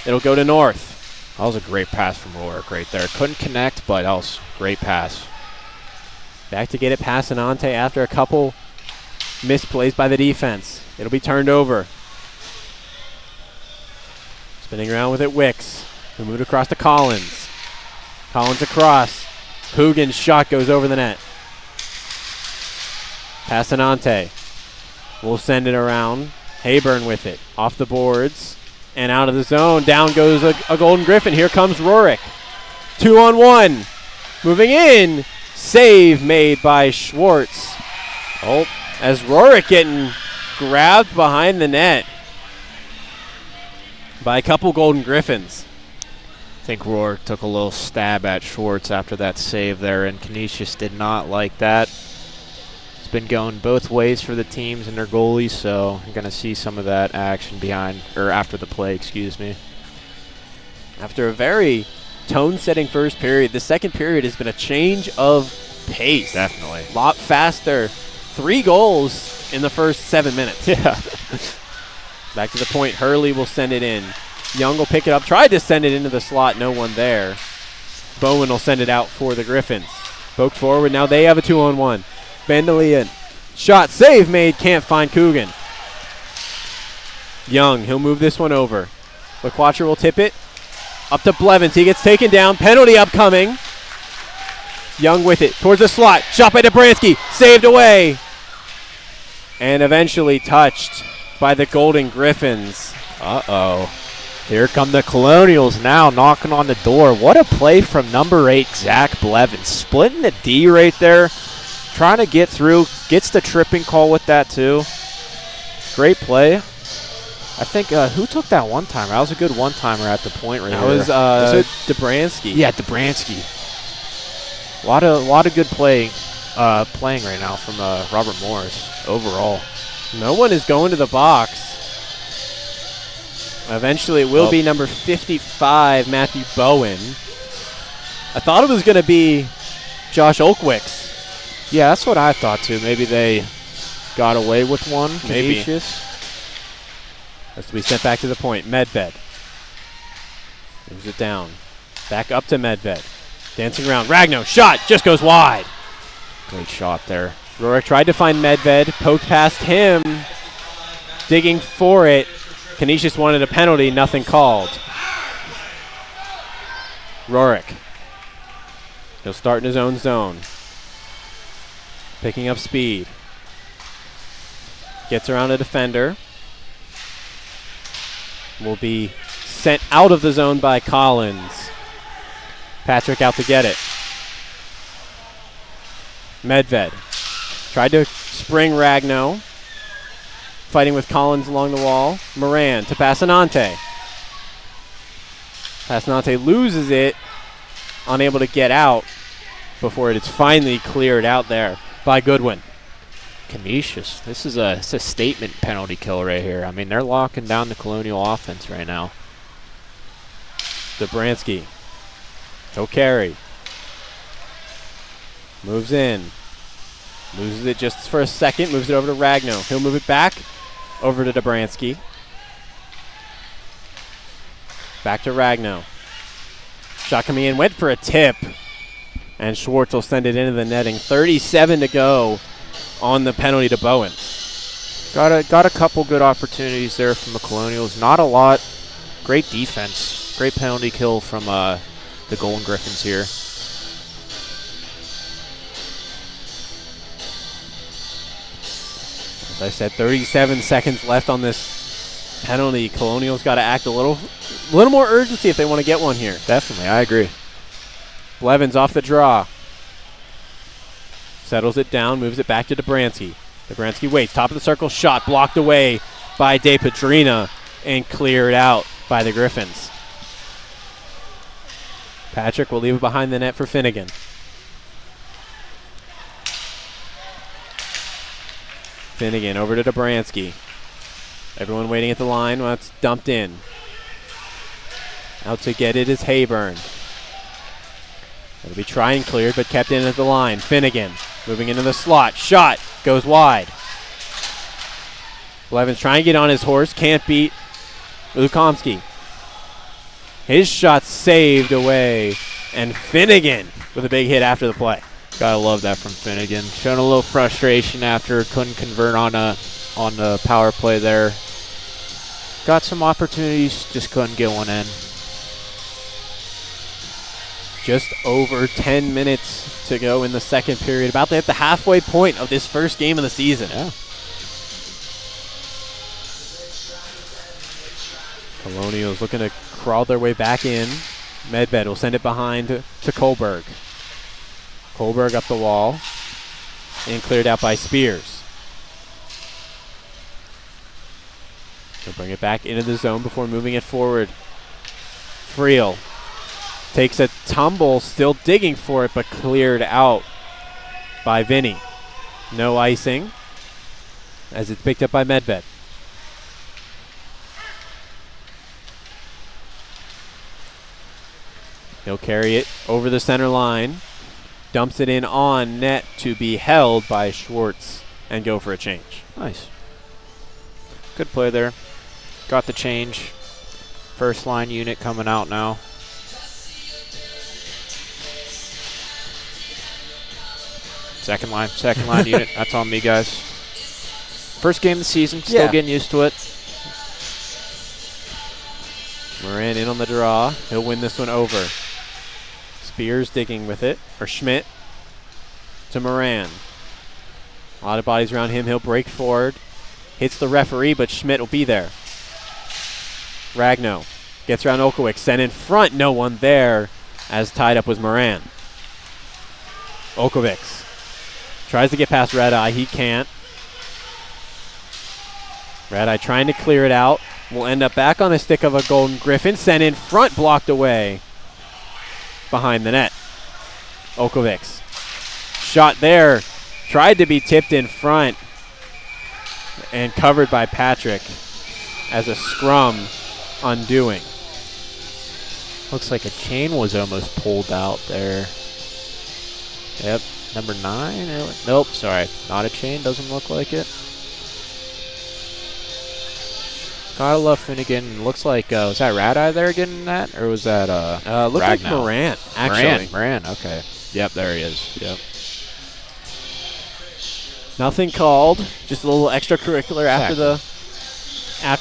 It'll go to North. That was a great pass from Rorick right there. Couldn't connect, but that was a great pass. Back to get it Passanante after a couple misplays by the defense. It'll be turned over. Spinning around with it, Wicks. He'll move it across to Collins. Collins across. Coogan's shot goes over the net. Passanante will send it around. Hayburn with it. Off the boards and out of the zone. Down goes a Golden Griffin. Here comes Rorick. 2-on-1. Moving in. Save made by Schwartz. Oh, as Rorick getting grabbed behind the net by a couple Golden Griffins. I think Rorick took a little stab at Schwartz after that save there, and Canisius did not like that. It's been going both ways for the teams and their goalies, so you're going to see some of that action after the play, excuse me. After a very tone-setting first period, the second period has been a change of pace. Definitely. A lot faster. 3 goals in the first 7 minutes. Yeah. Back to the point. Hurley will send it in. Young will pick it up. Tried to send it into the slot. No one there. Bowen will send it out for the Griffins. Poked forward. Now they have a 2-on-1. Bandelian. Shot. Save made. Can't find Coogan. Young. He'll move this one over. LaQuatra will tip it. Up to Blevins. He gets taken down. Penalty upcoming. Young with it. Towards the slot. Shot by Dobransky. Saved away. And eventually touched by the Golden Griffins. Uh-oh. Here come the Colonials now knocking on the door. What a play from number 8, Zach Blevins. Splitting the D right there. Trying to get through. Gets the tripping call with that too. Great play. I think, who took that one-timer? That was a good one-timer at the point right there. That was Dobransky. Yeah, Dobransky. A lot of good playing right now from Robert Morris overall. No one is going to the box. Eventually it will be number 55, Matthew Bowen. I thought it was going to be Josh Olkwicks. Yeah, that's what I thought too. Maybe they got away with one. Maybe. Canisius. As we sent back to the point. Medved moves it down. Back up to Medved. Dancing around. Ragno. Shot. Just goes wide. Great shot there. Rorick tried to find Medved. Poked past him. Digging for it. Canisius wanted a penalty. Nothing called. Rorick. He'll start in his own zone. Picking up speed. Gets around a defender. Will be sent out of the zone by Collins. Patrick out to get it. Medved tried to spring Ragno. Fighting with Collins along the wall. Moran to Passanante. Passanante loses it. Unable to get out before it is finally cleared out there by Goodwin. Canisius. This is a statement penalty kill right here. I mean, they're locking down the Colonial offense right now. Dobransky. He'll carry. Moves in. Loses it just for a second. Moves it over to Ragno. He'll move it back over to Dobransky. Back to Ragno. Shot coming in. Went for a tip. And Schwartz will send it into the netting. 37 to go on the penalty to Bowen. Got a couple good opportunities there from the Colonials. Not a lot. Great defense. Great penalty kill from the Golden Griffins here. As I said, 37 seconds left on this penalty. Colonials got to act a little more urgency if they want to get one here. Definitely, I agree. Blevins off the draw. Settles it down, moves it back to Dobransky. Dobransky waits, top of the circle, shot blocked away by De Pedrina and cleared out by the Griffins. Patrick will leave it behind the net for Finnegan. Finnegan over to Dobransky. Everyone waiting at the line while it's dumped in. Out to get it is Hayburn. It'll be try and cleared, but kept in at the line. Finnegan moving into the slot. Shot goes wide. Blevins trying to get on his horse. Can't beat Lukomsky. His shot saved away. And Finnegan with a big hit after the play. Gotta love that from Finnegan. Showing a little frustration after couldn't convert on the power play there. Got some opportunities, just couldn't get one in. Just over 10 minutes to go in the second period. About to hit the halfway point of this first game of the season. Yeah. Colonials looking to crawl their way back in. Medved will send it behind to Kohlberg. Kohlberg up the wall and cleared out by Spears. He'll bring it back into the zone before moving it forward. Friel takes a tumble, still digging for it, but cleared out by Vinny. No icing as it's picked up by Medved. He'll carry it over the center line, dumps it in on net to be held by Schwartz and go for a change. Nice. Good play there. Got the change. First line unit coming out now. Second line unit. That's on me, guys. First game of the season. Still getting used to it. Moran in on the draw. He'll win this one over. Spears digging with it, or Schmidt to Moran. A lot of bodies around him. He'll break forward. Hits the referee, but Schmidt will be there. Ragno gets around Okowicz. Sent in front. No one there as tied up was Moran. Okowicz tries to get past Red Eye. He can't. Red Eye trying to clear it out. Will end up back on the stick of a Golden Griffin. Sent in front. Blocked away behind the net. Okowicz. Shot there. Tried to be tipped in front. And covered by Patrick as a scrum undoing. Looks like a chain was almost pulled out there. Yep. Number 9? Nope, sorry. Not a chain. Doesn't look like it. Gotta love Finnegan. Looks like, was that Red Eye there getting that? Or was that, looked like Morant, actually. Moran, okay. Yep, there he is. Yep. Nothing called. Just a little extracurricular after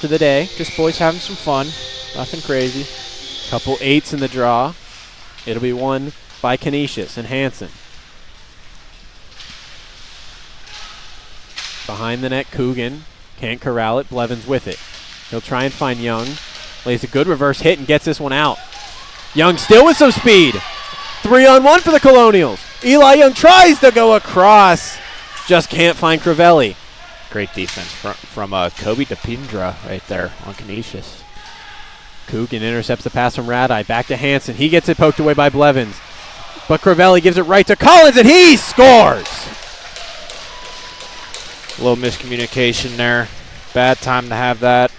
the day. Just boys having some fun. Nothing crazy. Couple 8s in the draw. It'll be won by Canisius and Hansen. Behind the net, Coogan can't corral it. Blevins with it. He'll try and find Young. Lays a good reverse hit and gets this one out. Young still with some speed. 3-on-1 for the Colonials. Eli Young tries to go across. Just can't find Crivelli. Great defense from Kobe DePindra right there on Canisius. Coogan intercepts the pass from Radai. Back to Hansen. He gets it poked away by Blevins. But Crivelli gives it right to Collins, and he scores! A little miscommunication there. Bad time to have that.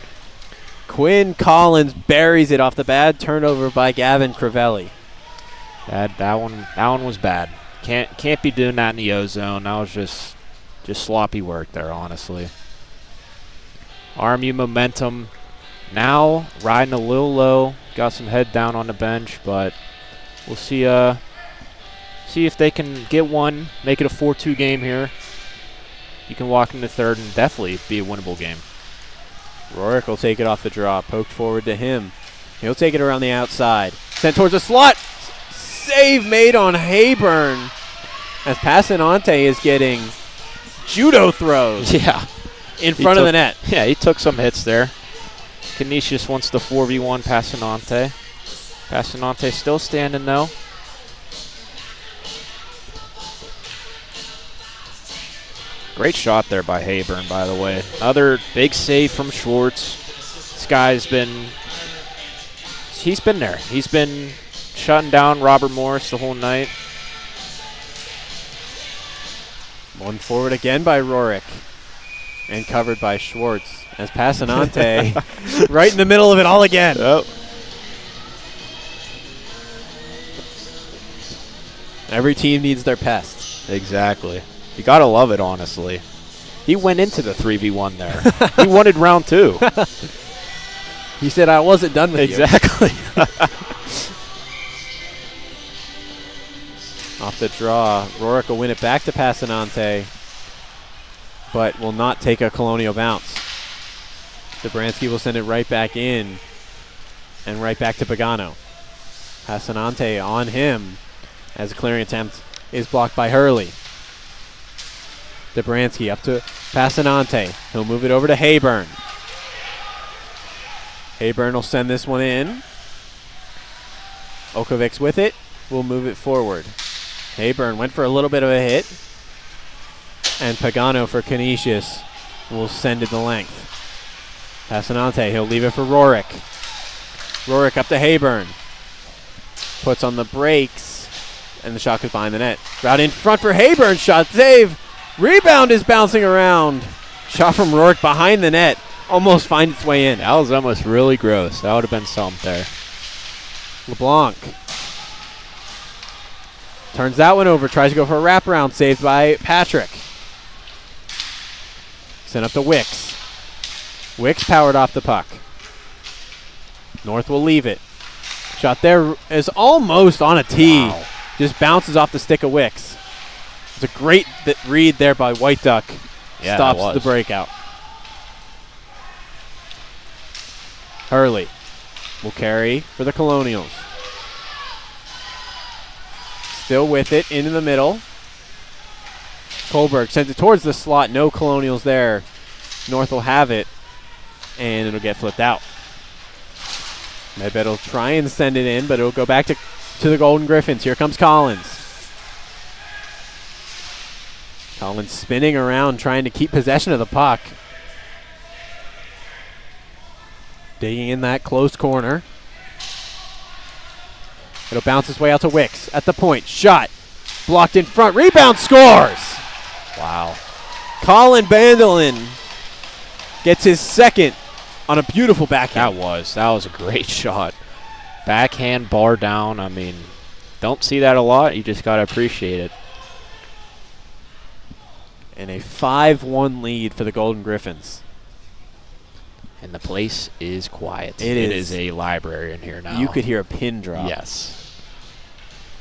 Quinn Collins buries it off the bad turnover by Gavin Crivelli. That one was bad. Can't be doing that in the O-zone. That was just sloppy work there, honestly. RMU momentum now riding a little low. Got some head down on the bench, but we'll see if they can get one, make it a 4-2 game here. You can walk into third and definitely be a winnable game. Rorick will take it off the draw. Poked forward to him. He'll take it around the outside. Sent towards the slot. Save made on Hayburn as Passanante is getting judo throws. Yeah. In front of the net. Yeah, he took some hits there. Canisius wants the 4v1 Passanante. Passanante still standing though. Great shot there by Hayburn, by the way. Another big save from Schwartz. This guy's he's been there. He's been shutting down Robert Morris the whole night. One forward again by Rorick. And covered by Schwartz as Passanante right in the middle of it all again. Yep. Every team needs their pest. Exactly. You gotta love it, honestly. He went into the 3v1 there. He wanted round 2. He said, I wasn't done with exactly. Off the draw, Rorick will win it back to Passanante, but will not take a Colonial bounce. Dobransky will send it right back in and right back to Pagano. Passanante on him as a clearing attempt is blocked by Hurley. Dobransky up to Passanante. He'll move it over to Hayburn. Hayburn will send this one in. Okovics with it. Will move it forward. Hayburn went for a little bit of a hit. And Pagano for Canisius will send it the length. Passanante, he'll leave it for Rorik. Rorik up to Hayburn. Puts on the brakes. And the shot goes behind the net. Route in front for Hayburn. Shot save. Rebound is bouncing around. Shot from Rorik behind the net. Almost finds its way in. That was almost really gross. That would have been something there. LeBlanc turns that one over. Tries to go for a wraparound. Saved by Patrick. Sent up to Wicks. Wicks powered off the puck. North will leave it. Shot there is almost on a tee. Wow. Just bounces off the stick of Wicks. It's a great read there by White Duck. Yeah, Stops the breakout. Hurley will carry for the Colonials. Still with it, into the middle. Kohlberg sends it towards the slot. No Colonials there. North will have it, and it'll get flipped out. Medved will try and send it in, but it'll go back to the Golden Griffins. Here comes Collins. Collins spinning around, trying to keep possession of the puck. Digging in that close corner. It'll bounce its way out to Wicks. At the point, shot. Blocked in front, rebound, scores! Wow. Colin Bandelin gets his second on a beautiful backhand. That was a great shot. Backhand, bar down. I mean, don't see that a lot. You just got to appreciate it. And a 5-1 lead for the Golden Griffins. And the place is quiet. It is a library in here now. You could hear a pin drop. Yes.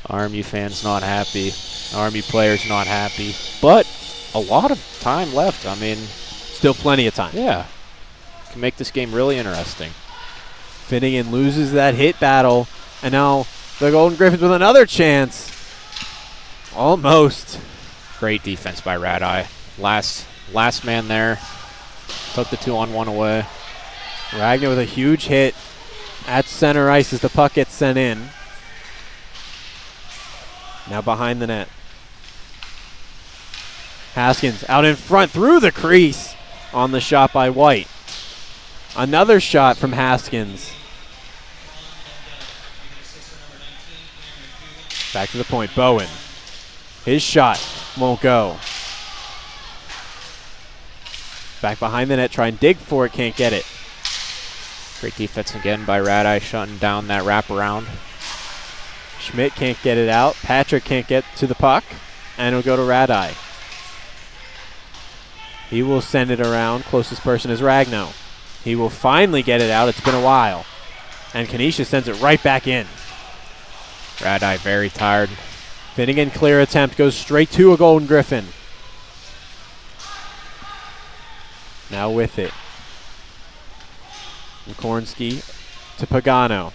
Army fans not happy. Army players not happy. But a lot of time left. I mean, still plenty of time. Yeah. Can make this game really interesting. Finnegan loses that hit battle. And now the Golden Griffins with another chance. Almost. Great defense by Rat-Eye. Last man there. Took the 2-on-1 away. Ragnar with a huge hit at center ice as the puck gets sent in. Now behind the net. Haskins out in front through the crease on the shot by White. Another shot from Haskins. Back to the point. Bowen. His shot won't go. Back behind the net, try and dig for it, can't get it. Great defense again by Rat-Eye, shutting down that wraparound. Schmidt can't get it out. Patrick can't get to the puck, and it'll go to Rat-Eye. He will send it around. Closest person is Ragno. He will finally get it out. It's been a while. And Canisius sends it right back in. Rat-Eye very tired. Finnegan clear attempt goes straight to a Golden Griffin. Now with it. Kornsky to Pagano.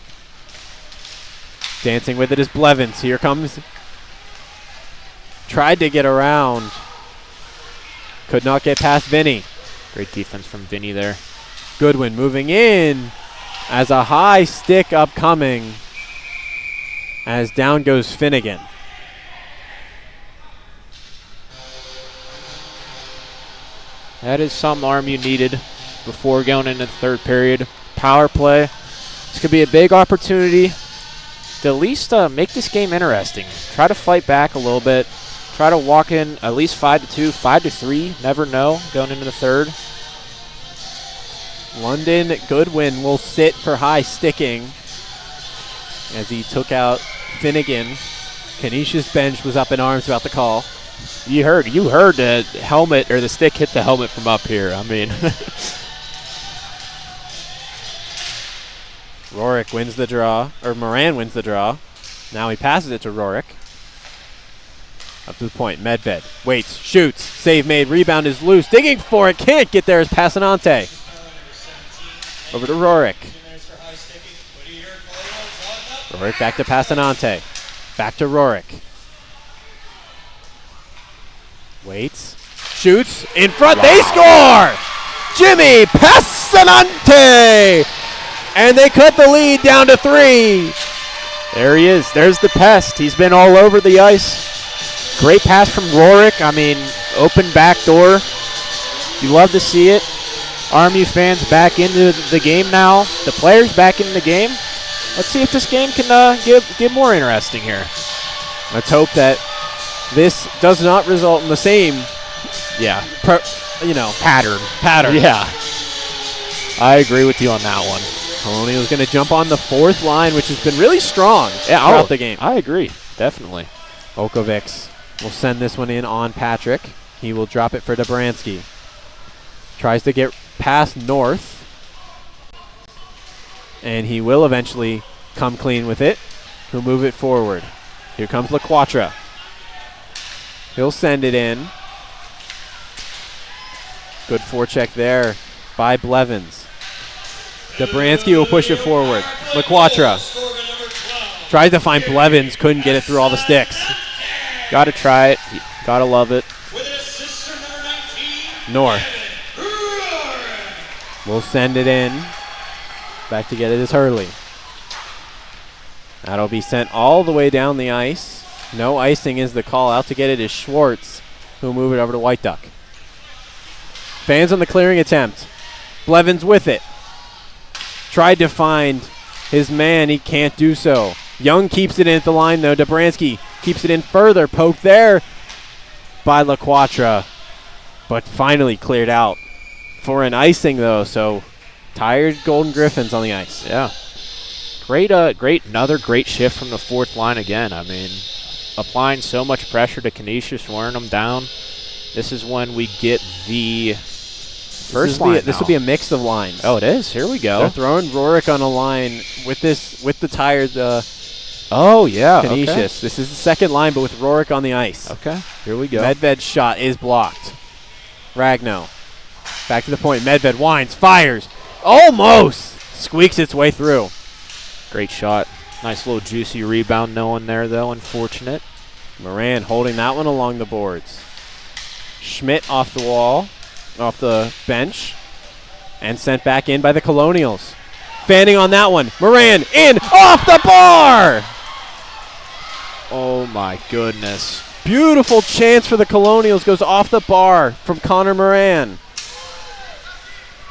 Dancing with it is Blevins. Here comes. Tried to get around. Could not get past Vinny. Great defense from Vinny there. Goodwin moving in as a high stick upcoming. As down goes Finnegan. That is some arm you needed before going into the third period. Power play. This could be a big opportunity to at least make this game interesting. Try to fight back a little bit. Try to walk in at least 5-2, 5-3. Never know going into the third. London Goodwin will sit for high sticking as he took out Finnegan. Canisius bench was up in arms about the call. You heard the helmet or the stick hit the helmet from up here. I mean, Rorik wins the draw, or Moran wins the draw. Now he passes it to Rorik. Up to the point, Medved waits, shoots, save made, rebound is loose, digging for it, can't get there is Passanante. Over to Rorik. Rorick back to Passanante. Back to Rorick. Waits. Shoots. In front. Wow. They score! Jimmy Passanante! And they cut the lead down to 3. There he is. There's the pest. He's been all over the ice. Great pass from Rorick. I mean, open back door. You love to see it. RMU fans back into the game now. The players back in the game. Let's see if this game can get more interesting here. Let's hope that this does not result in the same, pattern. Yeah, I agree with you on that one. Colonials going to jump on the fourth line, which has been really strong throughout the game. I agree, definitely. Okovics will send this one in on Patrick. He will drop it for Dobransky. Tries to get past North. And he will eventually come clean with it. He'll move it forward. Here comes LaQuatra. He'll send it in. Good forecheck there by Blevins. Dobransky will push it forward. LaQuatra tries to find Blevins. Couldn't get it through all the sticks. Got to try it. Got to love it. North. We'll send it in. Back to get it is Hurley. That'll be sent all the way down the ice. No icing is the call. Out to get it is Schwartz, who'll move it over to White Duck. Fans on the clearing attempt. Blevins with it. Tried to find his man. He can't do so. Young keeps it in at the line, though. Dobransky keeps it in further. Poked there by LaQuatra, but finally cleared out for an icing, though, so tired Golden Griffins on the ice. Yeah. Another great shift from the fourth line again. I mean, applying so much pressure to Canisius, wearing them down. This is when we get the first line. This will be a mix of lines. Oh, it is? Here we go. They're throwing Rorick on a line with the tired Canisius. Okay. This is the second line, but with Rorick on the ice. Okay, here we go. Medved's shot is blocked. Ragno. Back to the point. Medved winds, fires. Almost squeaks its way through. Great shot. Nice little juicy rebound no one there, though. Unfortunate. Moran holding that one along the boards. Schmidt off the wall, off the bench, and sent back in by the Colonials. Fanning on that one. Moran in, off the bar! Oh, my goodness. Beautiful chance for the Colonials. Goes off the bar from Connor Moran.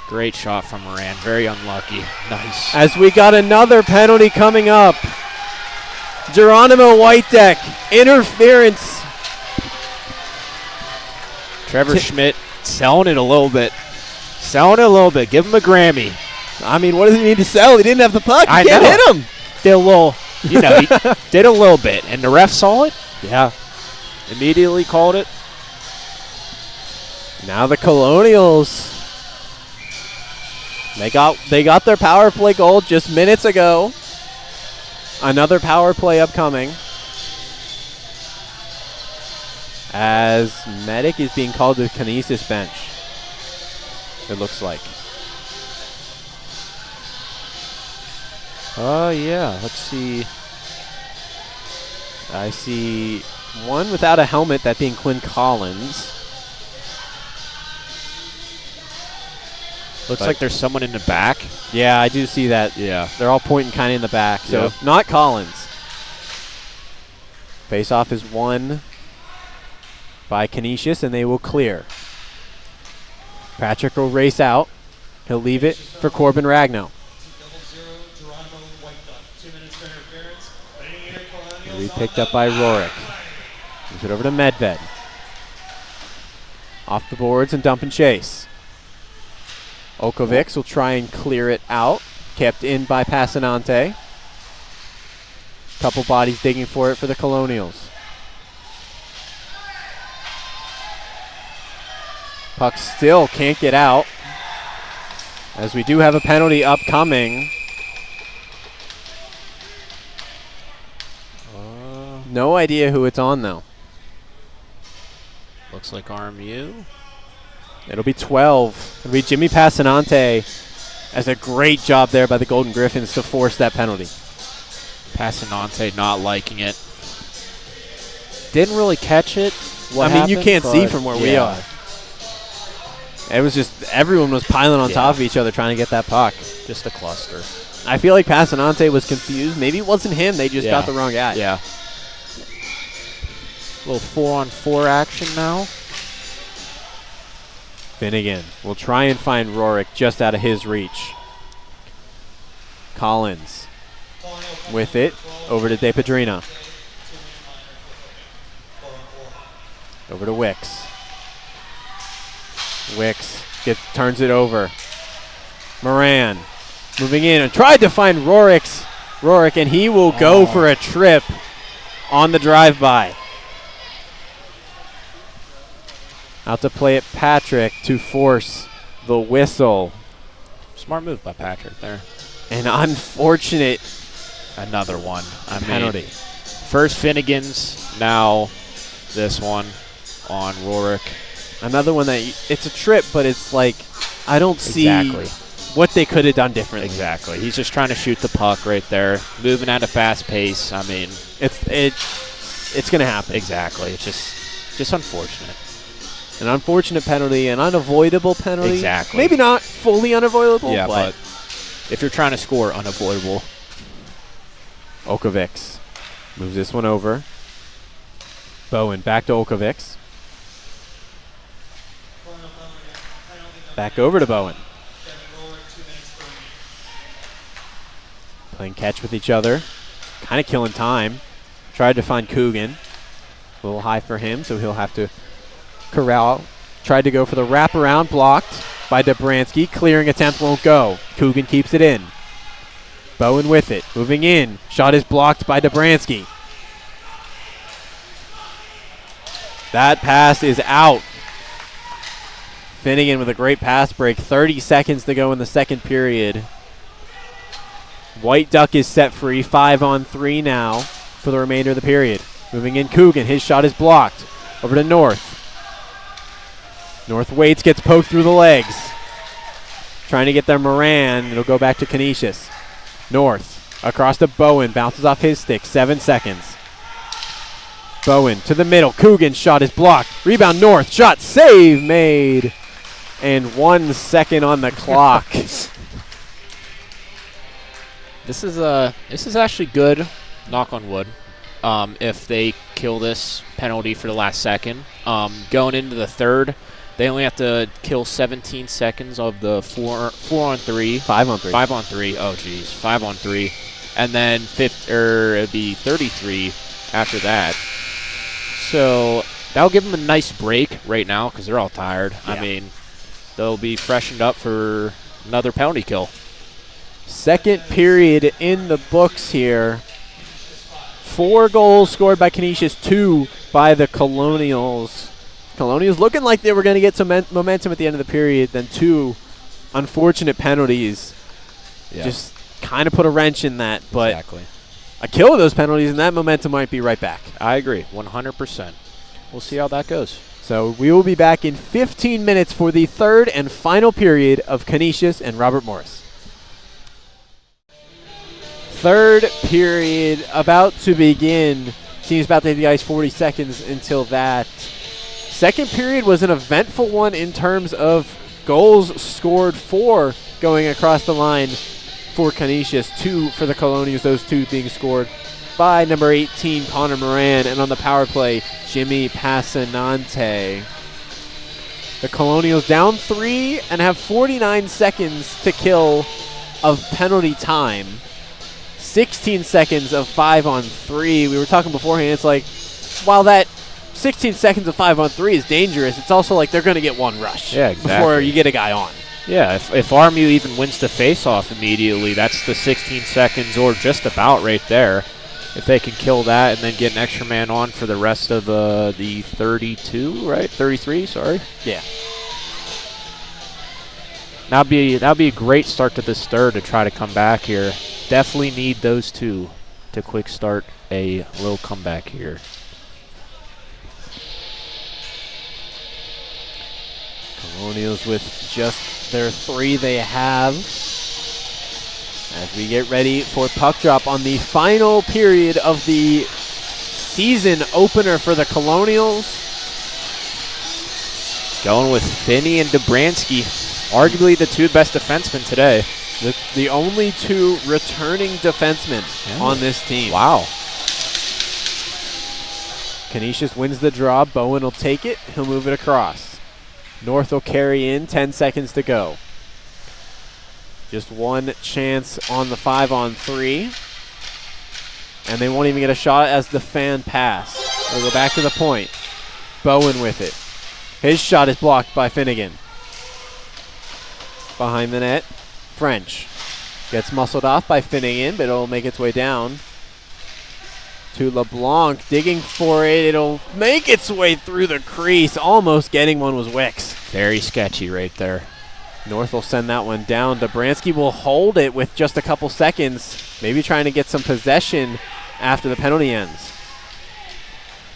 Great shot from Moran. Very unlucky. Nice. As we got another penalty coming up. Geronimo Whitedeck. Interference. Trevor Schmidt selling it a little bit. Give him a Grammy. I mean, what does he need to sell? He didn't have the puck. He can't hit him. Did a little, he did a little bit. And the ref saw it. Yeah. Immediately called it. Now the Colonials. They got their power play goal just minutes ago. Another power play upcoming. As Medic is being called to the Canisius bench. It looks like. Yeah. Let's see. I see one without a helmet, that being Quinn Collins. Looks like there's someone in the back. Yeah, I do see that. Yeah. They're all pointing kind of in the back. So Yep. Not Collins. Face-off is won by Canisius, and they will clear. Patrick will race out. He'll leave it for Corbin Ragno. He'll be picked up by Rorick. Moves it over to Medved. Off the boards and dump and chase. Okovics will try and clear it out. Kept in by Passanante. Couple bodies digging for it for the Colonials. Puck still can't get out, as we do have a penalty upcoming. No idea who it's on, though. Looks like RMU. It'll be 12. It'll be Jimmy Passanante. As a great job there by the Golden Griffins to force that penalty. Passanante not liking it. Didn't really catch it. I mean, you can't see from where we are. It was just everyone was piling on top of each other trying to get that puck. Just a cluster. I feel like Passanante was confused. Maybe it wasn't him. They just got the wrong guy. Yeah. A little 4-on-4 action now. Finnegan will try and find Rorik just out of his reach. Collins with it over to De Pedrina. Over to Wicks. Wicks turns it over. Moran moving in and tried to find Rorik, and he will go for a trip on the drive-by. Out to play it Patrick to force the whistle. Smart move by Patrick there. An unfortunate Another one. penalty. First Finnegan's, now this one on Rorik. Another one that it's a trip, but it's like I don't see what they could have done differently. Exactly. He's just trying to shoot the puck right there, moving at a fast pace. I mean, it's going to happen. Exactly. It's just unfortunate. An unfortunate penalty, an unavoidable penalty. Exactly. Maybe not fully unavoidable, but if you're trying to score, unavoidable. Okavics moves this one over. Bowen back to Okavics. Back over to Bowen. Playing catch with each other. Kind of killing time. Tried to find Coogan. A little high for him, so he'll have to corral. Tried to go for the wraparound, blocked by Dobransky. Clearing attempt won't go. Coogan keeps it in. Bowen with it. Moving in. Shot is blocked by Dobransky. That pass is out. Finnegan with a great pass break. 30 seconds to go in the second period. White Duck is set free. 5-on-3 now for the remainder of the period. Moving in Coogan. His shot is blocked. Over to North. North waits, gets poked through the legs. Trying to get there Moran. It'll go back to Canisius. North across to Bowen. Bounces off his stick. 7 seconds. Bowen to the middle. Coogan's shot is blocked. Rebound North. Shot save made. And 1 second on the clock. This is actually good, knock on wood, if they kill this penalty for the last second. Going into the third, they only have to kill 17 seconds of the 4-on-3. 5-on-3. 5-on-3. Oh, geez. 5-on-3. And then it'd be 33 after that. So that'll give them a nice break right now because they're all tired. Yeah. I mean, they'll be freshened up for another penalty kill. Second period in the books here. 4 goals scored by Canisius, 2 by the Colonials. Colonials looking like they were going to get some momentum at the end of the period. Then 2 unfortunate penalties just kind of put a wrench in that. But Exactly. a kill of those penalties and that momentum might be right back. I agree, 100%. We'll see how that goes. So we will be back in 15 minutes for the third and final period of Canisius and Robert Morris. Third period about to begin. Team's about to hit the ice, 40 seconds until that. Second period was an eventful one in terms of goals scored, 4 going across the line for Canisius, 2 for the Colonials, those 2 being scored by number 18, Connor Moran, and on the power play, Jimmy Passanante. The Colonials down 3 and have 49 seconds to kill of penalty time. 16 seconds of 5-on-3. We were talking beforehand, it's like, while that 16 seconds of 5-on-3 is dangerous, it's also like they're going to get one rush before you get a guy on. Yeah, if RMU even wins the face-off immediately, that's the 16 seconds or just about right there. If they can kill that and then get an extra man on for the rest of the 32, right? 33, sorry. Yeah. That'd be a great start to this third to try to come back here. Definitely need those 2 to quick start a little comeback here. Colonials with just their 3 they have. as we get ready for puck drop on the final period of the season opener for the Colonials. Going with Finney and Dobransky, arguably the two best defensemen today. The only two returning defensemen on this team. Wow. Canisius wins the draw. Bowen will take it. He'll move it across. North will carry in. 10 seconds to go. Just one chance on the 5-on-3. And they won't even get a shot as the fan pass. They'll go back to the point. Bowen with it. His shot is blocked by Finnegan. Behind the net, French. Gets muscled off by Finnegan, but it'll make its way down to LeBlanc. Digging for it. It'll make its way through the crease. Almost getting one was Wicks. Very sketchy right there. North will send that one down. Dobransky will hold it with just a couple seconds. Maybe trying to get some possession after the penalty ends.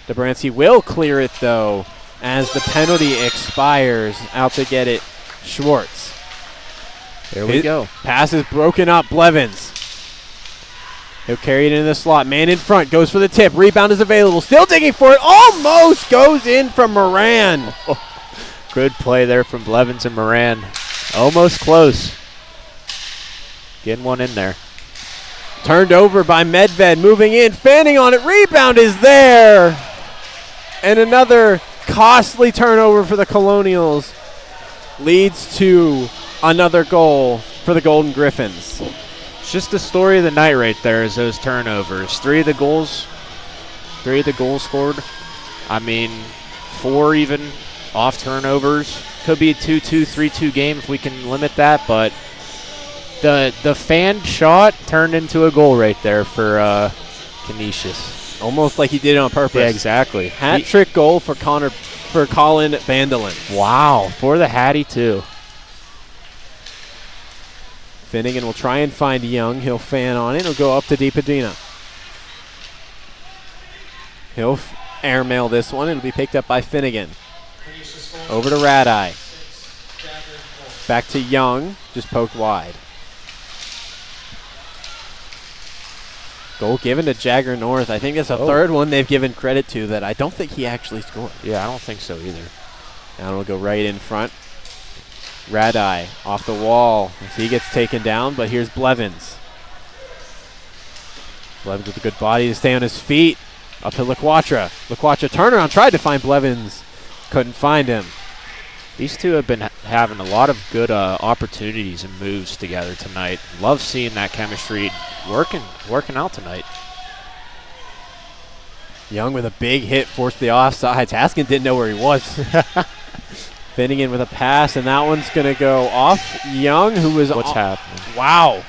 Dobransky will clear it, though, as the penalty expires. Out to get it, Schwartz. There we go. Pass is broken up. Blevins. He'll carry it into the slot. Man in front. Goes for the tip. Rebound is available. Still digging for it. Almost goes in from Moran. Good play there from Blevins and Moran. Almost close. Getting one in there. Turned over by Medved. Moving in. Fanning on it. Rebound is there. And another costly turnover for the Colonials. Leads to another goal for the Golden Griffins. It's just the story of the night right there is those turnovers. Three of the goals scored. I mean, 4 even off turnovers. Could be a 2-2, 3-2 game if we can limit that, but the fan shot turned into a goal right there for Canisius. Almost like he did it on purpose. Yeah, exactly. Hat trick goal for Colin Vandelin. Wow, for the Hattie too. Finnegan will try and find Young. He'll fan on it. He'll go up to DiPadina. He'll airmail this one. It'll be picked up by Finnegan. Over to Radai. Back to Young. Just poked wide. Goal given to Jagger North. I think that's the third one they've given credit to that I don't think he actually scored. Yeah, I don't think so either. Now it'll go right in front. Radai off the wall as he gets taken down, but here's Blevins. Blevins with a good body to stay on his feet. Up to LaQuatra. LaQuatra turnaround, tried to find Blevins. Couldn't find him. These two have been having a lot of good opportunities and moves together tonight. Love seeing that chemistry working out tonight. Young with a big hit, forced the offsides. Haskin didn't know where he was. Finnegan with a pass, and that one's going to go off Young, who was... What's happening? Wow.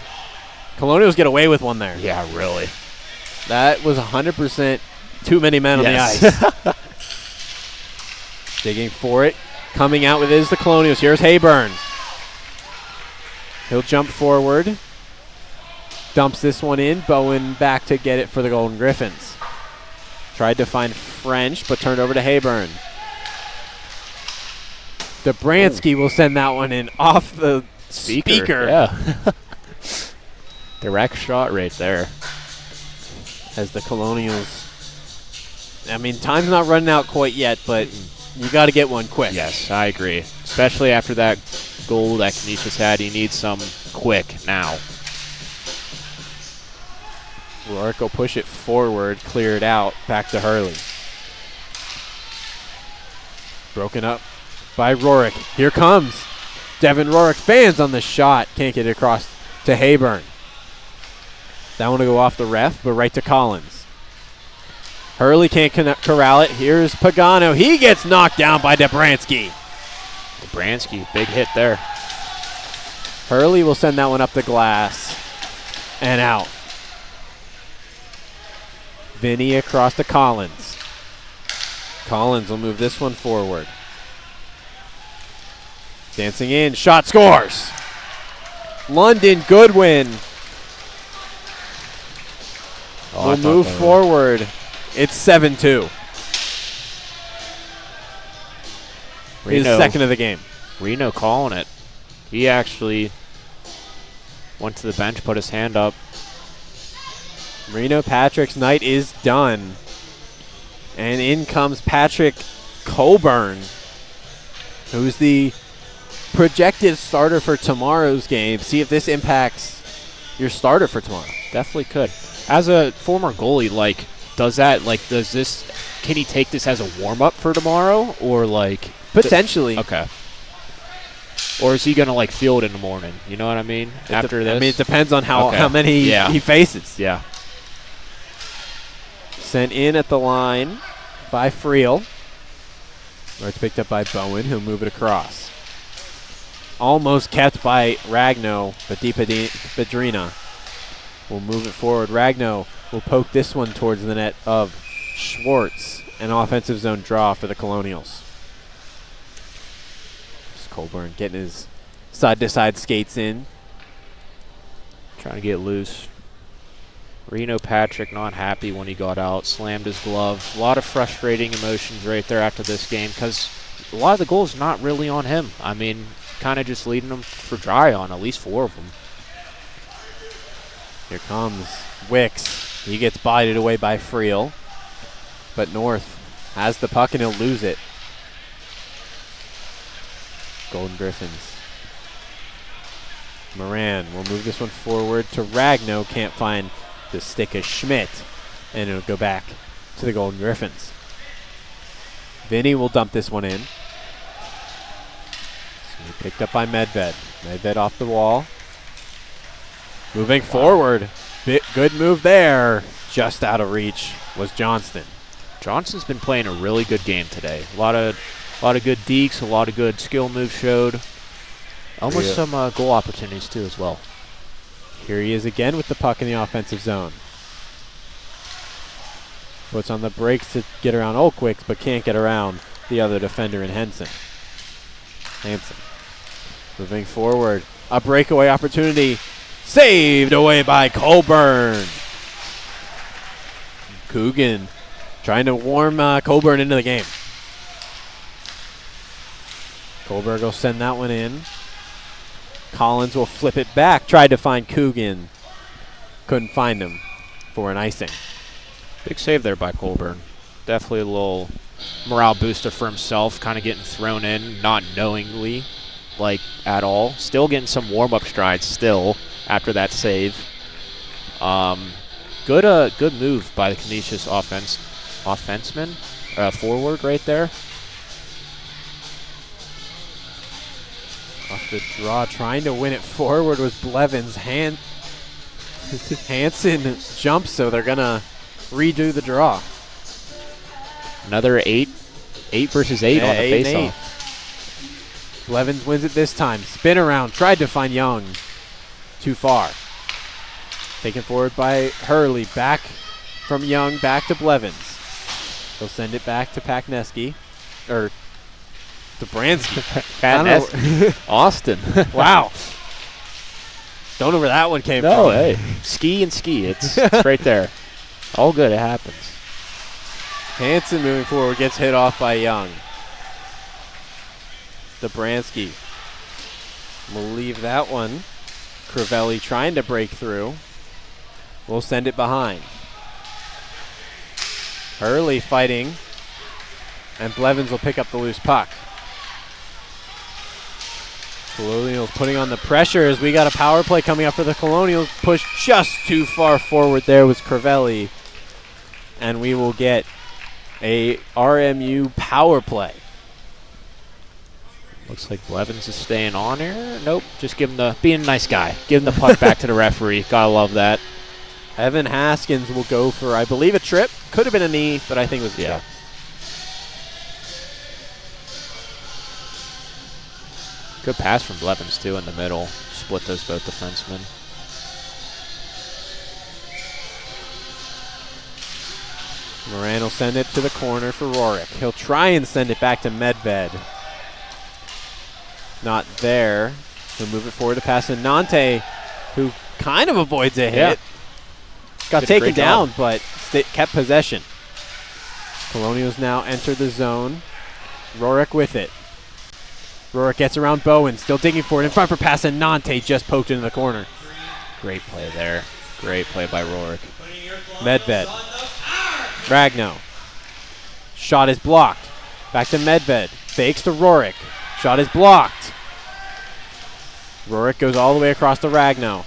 Colonials get away with one there. Yeah, really. That was 100% too many men on the ice. Digging for it. Coming out with it is the Colonials. Here's Hayburn. He'll jump forward. Dumps this one in. Bowen back to get it for the Golden Griffins. Tried to find French, but turned over to Hayburn. Dobransky will send that one in off the speaker. Yeah. Direct shot right there. As the Colonials, I mean, time's not running out quite yet, but you got to get one quick. Yes, I agree. Especially after that goal that Canisius had, he needs some quick now. Rourke will push it forward, clear it out, back to Hurley. Broken up by Rourke. Here comes Devin Rourke. Fans on the shot. Can't get it across to Hayburn. That one to go off the ref, but right to Collins. Hurley can't corral it. Here's Pagano. He gets knocked down by Dobransky. Dobransky, big hit there. Hurley will send that one up the glass and out. Vinny across to Collins. Collins will move this one forward. Dancing in. Shot scores. London Goodwin will move forward. It's 7-2. His second of the game. Reno calling it. He actually Went to the bench, put his hand up. Reno Patrick's night is done. And in comes Patrick Coburn, who's the projected starter for tomorrow's game. See if this impacts your starter for tomorrow. Definitely could. As a former goalie, like, can he take this as a warm-up for tomorrow? Or, like... Potentially. Okay. Or is he going to, like, field in the morning? You know what I mean? After this? I mean, it depends on how many he faces. Yeah. Sent in at the line by Friel. Where it's picked up by Bowen, who'll move it across. Almost kept by Ragno, but Padrina will move it forward. Ragno will poke this one towards the net of Schwartz. An offensive zone draw for the Colonials. Just Colburn getting his side-to-side skates in. Trying to get loose. Reno Patrick not happy when he got out. Slammed his glove. A lot of frustrating emotions right there after this game because a lot of the goals not really on him. I mean, kind of just leading them for dry on at least 4 of them. Here comes Wicks. He gets bodied away by Friel. But North has the puck and he'll lose it. Golden Griffins. Moran will move this one forward to Ragno. Can't find the stick of Schmidt. And it'll go back to the Golden Griffins. Vinny will dump this one in. So picked up by Medved. Medved off the wall. Moving forward. Good move there. Just out of reach was Johnston. Johnston's been playing a really good game today. A lot of good dekes, a lot of good skill moves showed. Almost some goal opportunities too as well. Here he is again with the puck in the offensive zone. Puts on the brakes to get around Olkwicks, but can't get around the other defender in Hansen. Moving forward. A breakaway opportunity. Saved away by Colburn. Coogan trying to warm Coburn into the game. Colburn will send that one in. Collins will flip it back. Tried to find Coogan. Couldn't find him for an icing. Big save there by Colburn. Definitely a little morale booster for himself. Kind of getting thrown in, not knowingly, like, at all. Still getting some warm-up strides still after that save. Good move by the Canisius offenseman, forward right there. Off the draw, trying to win it forward was Blevins. Hansen jumps, so they're going to redo the draw. Another 8 versus 8 on the faceoff. Blevins wins it this time. Spin around, tried to find Young. Too far. Taken forward by Hurley. Back from Young, back to Blevins. They'll send it back to Pakneski. Or to Bransky. Austin. Wow. Don't know where that one came from. No, hey. Ski and ski. It's right there. All good. It happens. Hansen moving forward gets hit off by Young. Dobransky will leave that one. Crivelli trying to break through. We'll send it behind. Hurley fighting. And Blevins will pick up the loose puck. Colonials putting on the pressure as we got a power play coming up for the Colonials. Pushed just too far forward there was Crivelli. And we will get a RMU power play. Looks like Blevins is staying on here. Nope, just being a nice guy. Give him the puck back to the referee. Gotta love that. Evan Haskins will go for, I believe, a trip. Could have been a knee, but I think it was a trip. Good pass from Blevins, too, in the middle. Split those both defensemen. Moran will send it to the corner for Rorik. He'll try and send it back to Medved. Not there. He'll move it forward to Passanante, who kind of avoids a hit. Yeah. Got taken down, but kept possession. Colonials now enter the zone. Rorik with it. Rorik gets around Bowen, still digging for it in front for Passanante, just poked into the corner. Great play there. Great play by Rourke. Medved. Ragno. Shot is blocked. Back to Medved. Fakes to Rourke. Shot is blocked. Rourke goes all the way across to Ragno.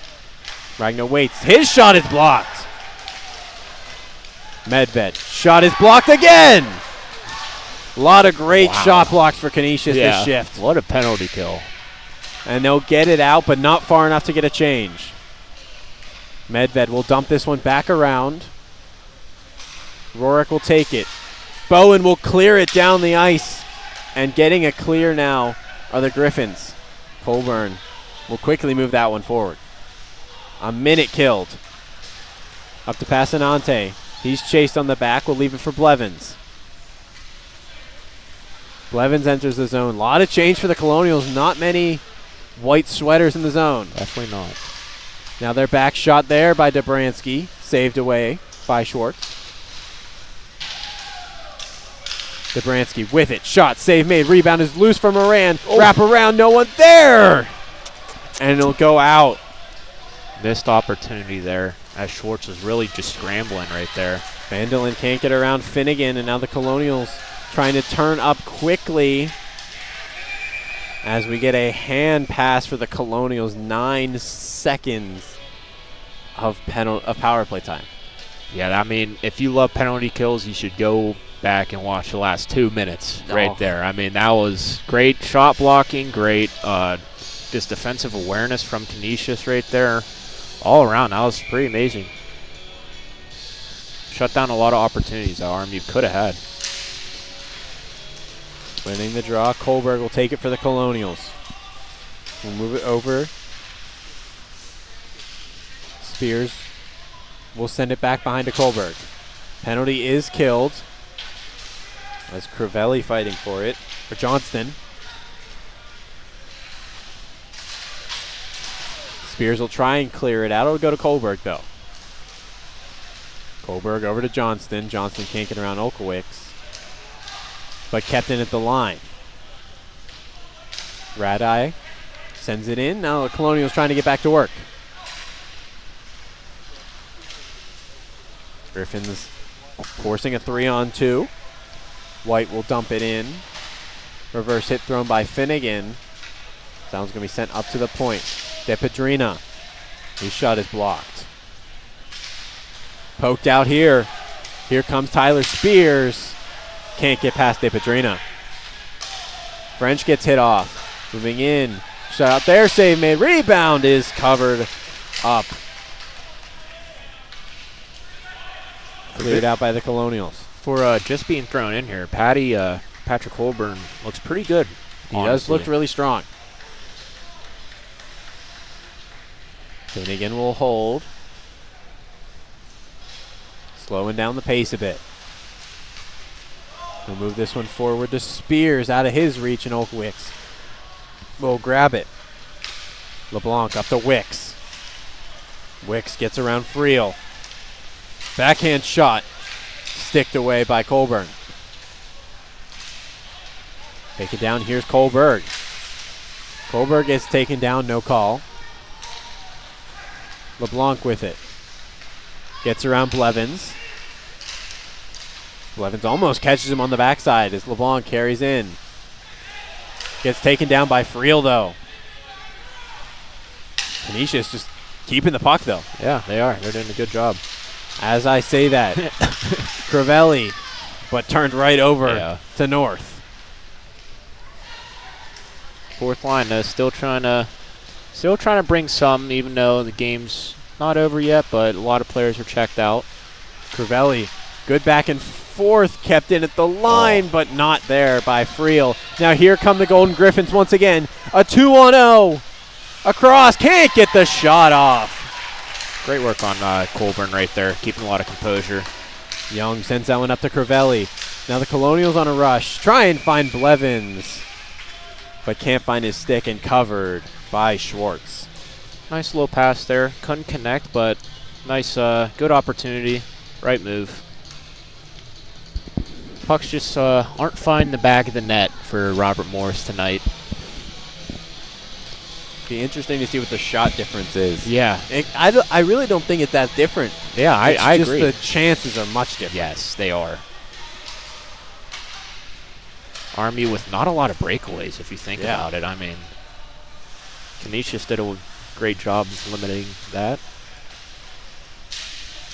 Ragno waits. His shot is blocked. Medved. Shot is blocked again. A lot of great shot blocks for Canisius this shift. What a penalty kill. And they'll get it out, but not far enough to get a change. Medved will dump this one back around. Rourke will take it. Bowen will clear it down the ice. And getting a clear now are the Griffins. Colburn will quickly move that one forward. A minute killed. Up to Passanante. He's chased on the back. We'll leave it for Blevins. Blevins enters the zone. A lot of change for the Colonials. Not many white sweaters in the zone. Definitely not. Now their back shot there by Dobransky. Saved away by Schwartz. Dobransky with it. Shot, save made. Rebound is loose for Moran. Wrap around, no one there. And it'll go out. Missed opportunity there as Schwartz was really just scrambling right there. Vandelin can't get around Finnegan, and now the Colonials trying to turn up quickly as we get a hand pass for the Colonials. 9 seconds of power play time. Yeah, I mean, if you love penalty kills, you should go back and watch the last 2 minutes right there. I mean, that was great shot blocking, great just defensive awareness from Canisius right there. All around, that was pretty amazing. Shut down a lot of opportunities that Army could have had. Winning the draw, Kohlberg will take it for the Colonials. We'll move it over. Spears will send it back behind to Kohlberg. Penalty is killed. That's Crivelli fighting for it. For Johnston. Spears will try and clear it out. It'll go to Kohlberg, though. Kohlberg over to Johnston. Johnston can't get around Olkowicz, but kept in at the line. Radai sends it in. Now the Colonials trying to get back to work. Griffins forcing a 3-on-2. White will dump it in. Reverse hit thrown by Finnegan. Sounds going to be sent up to the point. De Pedrina. His shot is blocked. Poked out here. Here comes Tyler Spears. Can't get past De Pedrina. French gets hit off. Moving in. Shot out there. Save made. Rebound is covered up. Cleared out by the Colonials. For just being thrown in here, Patrick Holborn looks pretty good. He does look really strong. Finnegan will hold. Slowing down the pace a bit. We'll move this one forward to Spears out of his reach, and Olkowicz will grab it. LeBlanc up to Wicks. Wicks gets around Friel. Backhand shot. Sticked away by Colburn. Take it down. Here's Kohlberg. Kohlberg gets taken down. No call. LeBlanc with it. Gets around Blevins. Blevins almost catches him on the backside as LeBlanc carries in. Gets taken down by Friel, though. Canisius just keeping the puck, though. Yeah, they are. They're doing a good job. As I say that, Crivelli, but turned right over to North. Fourth line still trying to bring some, even though the game's not over yet, but a lot of players are checked out. Crivelli, good back and forth, kept in at the line, but not there by Friel. Now here come the Golden Griffins once again. A 2-on-0 across, can't get the shot off. Great work on Colburn right there, keeping a lot of composure. Young sends that one up to Crivelli. Now the Colonials on a rush. Try and find Blevins, but can't find his stick, and covered by Schwartz. Nice little pass there. Couldn't connect, but nice, good opportunity. Right move. Pucks just aren't finding the back of the net for Robert Morris tonight. Be interesting to see what the shot difference is. Yeah. I really don't think it's that different. Yeah, I just agree. The chances are much different. Yes, they are. Army with not a lot of breakaways, if you think about it. I mean, Canisius did a great job limiting that.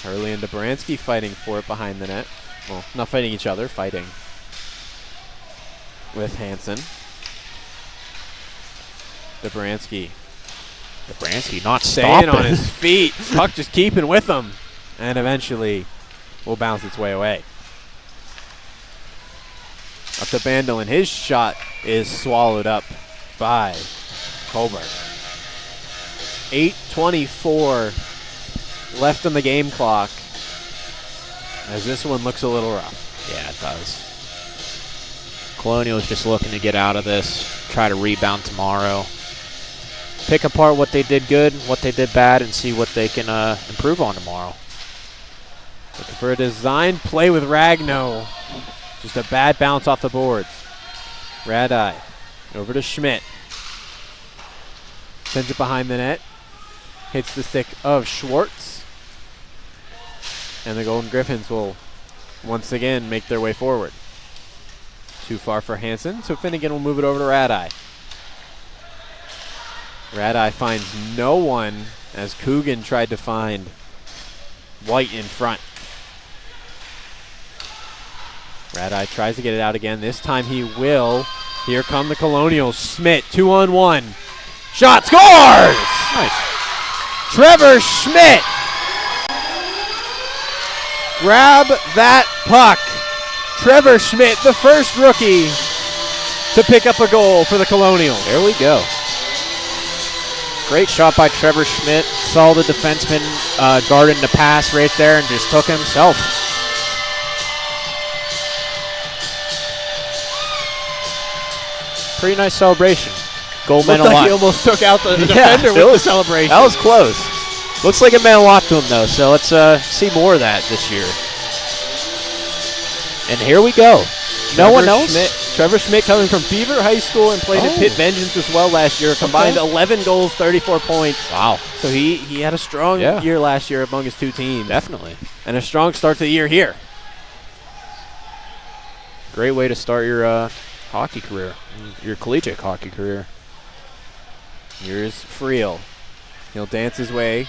Hurley and Dobransky fighting for it behind the net. Well, not fighting each other, fighting with Hansen. Dobransky not staying stopping. on his feet. Puck just keeping with him. And eventually will bounce its way away. Up to Bandel, and his shot is swallowed up by Colbert. 8:24 left on the game clock as this one looks a little rough. Yeah, it does. Colonials just looking to get out of this, try to rebound tomorrow. Pick apart what they did good, what they did bad, and see what they can improve on tomorrow. Looking for a design play with Ragno. Just a bad bounce off the boards. Radai over to Schmidt. Sends it behind the net. Hits the stick of Schwartz. And the Golden Griffins will once again make their way forward. Too far for Hansen, so Finnegan will move it over to Radai. Radai finds no one as Coogan tried to find White in front. Radai tries to get it out again. This time he will. Here come the Colonials. Schmidt, 2-on-1. Shot scores! Nice. Trevor Schmidt. Grab that puck. Trevor Schmidt, the first rookie to pick up a goal for the Colonials. There we go. Great shot by Trevor Schmidt. Saw the defenseman guarding the pass right there and just took himself. Pretty nice celebration. Goal meant a lot. He almost took out the defender with the celebration. That was close. Looks like it meant a lot to him, though, so let's see more of that this year. And here we go. No one else? Trevor Schmidt coming from Beaver High School and played at Pitt Vengeance as well last year. Combined 11 goals, 34 points. Wow. So he had a strong year last year among his two teams. Definitely. And a strong start to the year here. Great way to start your hockey career, your collegiate hockey career. Here's Friel. He'll dance his way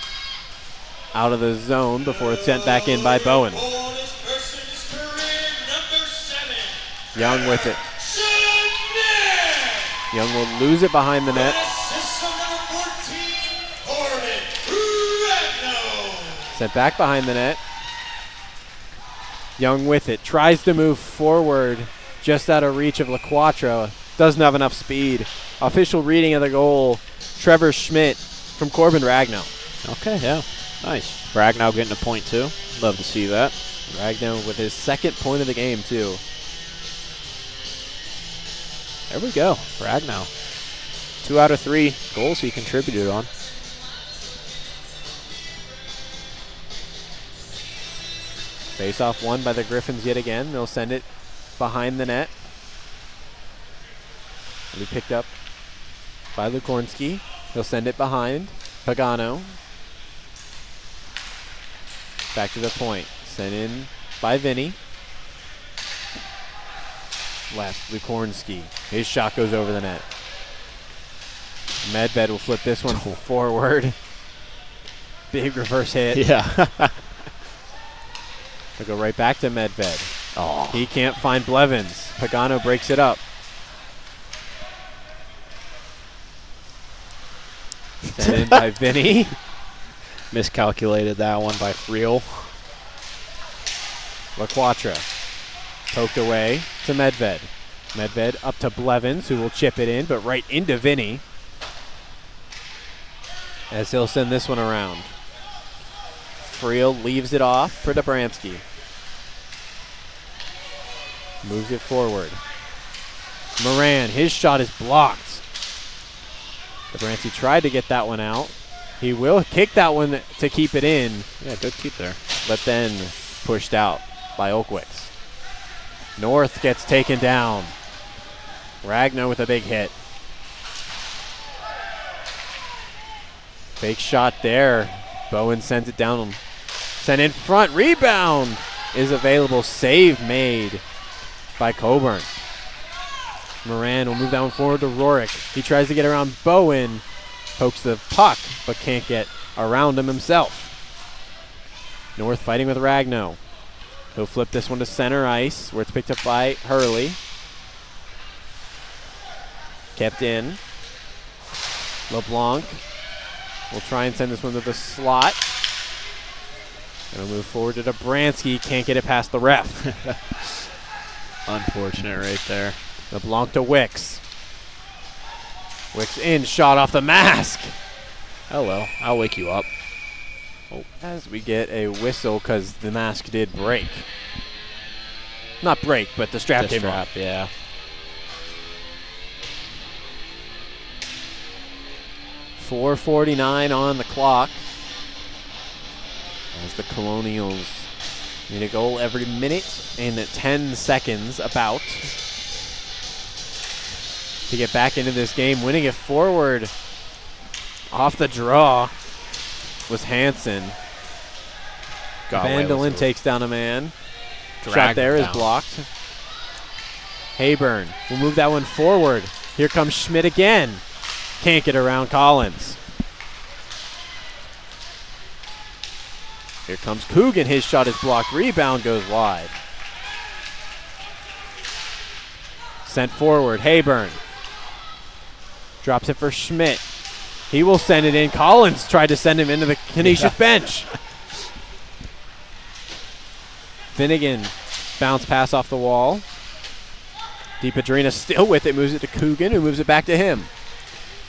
out of the zone before it's sent back in by Bowen. Young with it. Young will lose it behind the net. Sent back behind the net. Young with it. Tries to move forward just out of reach of LaQuattro. Doesn't have enough speed. Official reading of the goal. Trevor Schmidt from Corbin Ragnow. Okay, yeah. Nice. Ragnow getting a point, too. Love to see that. Ragnow with his second point of the game, too. There we go. Ragnow. 2 out of 3 goals he contributed on. Face-off won by the Griffins yet again. They'll send it behind the net. It'll be picked up by Lukornsky. He'll send it behind. Pagano. Back to the point. Sent in by Vinny. Left, Lukornsky. His shot goes over the net. Medved will flip this one forward. Big reverse hit. Yeah. They'll go right back to Medved. Oh. He can't find Blevins. Pagano breaks it up. Sent in by Vinny. Miscalculated that one by Friel. LaQuattro. Poked away to Medved. Medved up to Blevins, who will chip it in, but right into Vinny. As he'll send this one around. Friel leaves it off for Dobransky. Moves it forward. Moran, his shot is blocked. Dobransky tried to get that one out. He will kick that one to keep it in. Yeah, good keep there. But then pushed out by Oakwicks. North gets taken down. Ragnar with a big hit. Fake shot there. Bowen sends it down. Sent in front. Rebound is available. Save made by Coburn. Moran will move that one forward to Rorick. He tries to get around Bowen. Pokes the puck, but can't get around him himself. North fighting with Ragno. He'll flip this one to center ice, where it's picked up by Hurley. Kept in. LeBlanc will try and send this one to the slot. It'll move forward to Dobransky. Can't get it past the ref. Unfortunate right there. LeBlanc to Wicks. Wicks in, shot off the mask. Oh well, I'll wake you up. Oh, as we get a whistle because the mask did break. Not break, but the strap came off. Yeah. .449 on the clock. As the Colonials need a goal every minute and 10 seconds about to get back into this game. Winning it forward off the draw was Hansen. Vandelin takes down a man. Shot there is blocked. Hayburn will move that one forward. Here comes Schmidt again. Can't get around Collins. Here comes Coogan. His shot is blocked. Rebound goes wide. Sent forward. Hayburn drops it for Schmidt. He will send it in. Collins tried to send him into the Canisius bench. Finnegan, bounce pass off the wall. DiPadrina still with it, moves it to Coogan, who moves it back to him.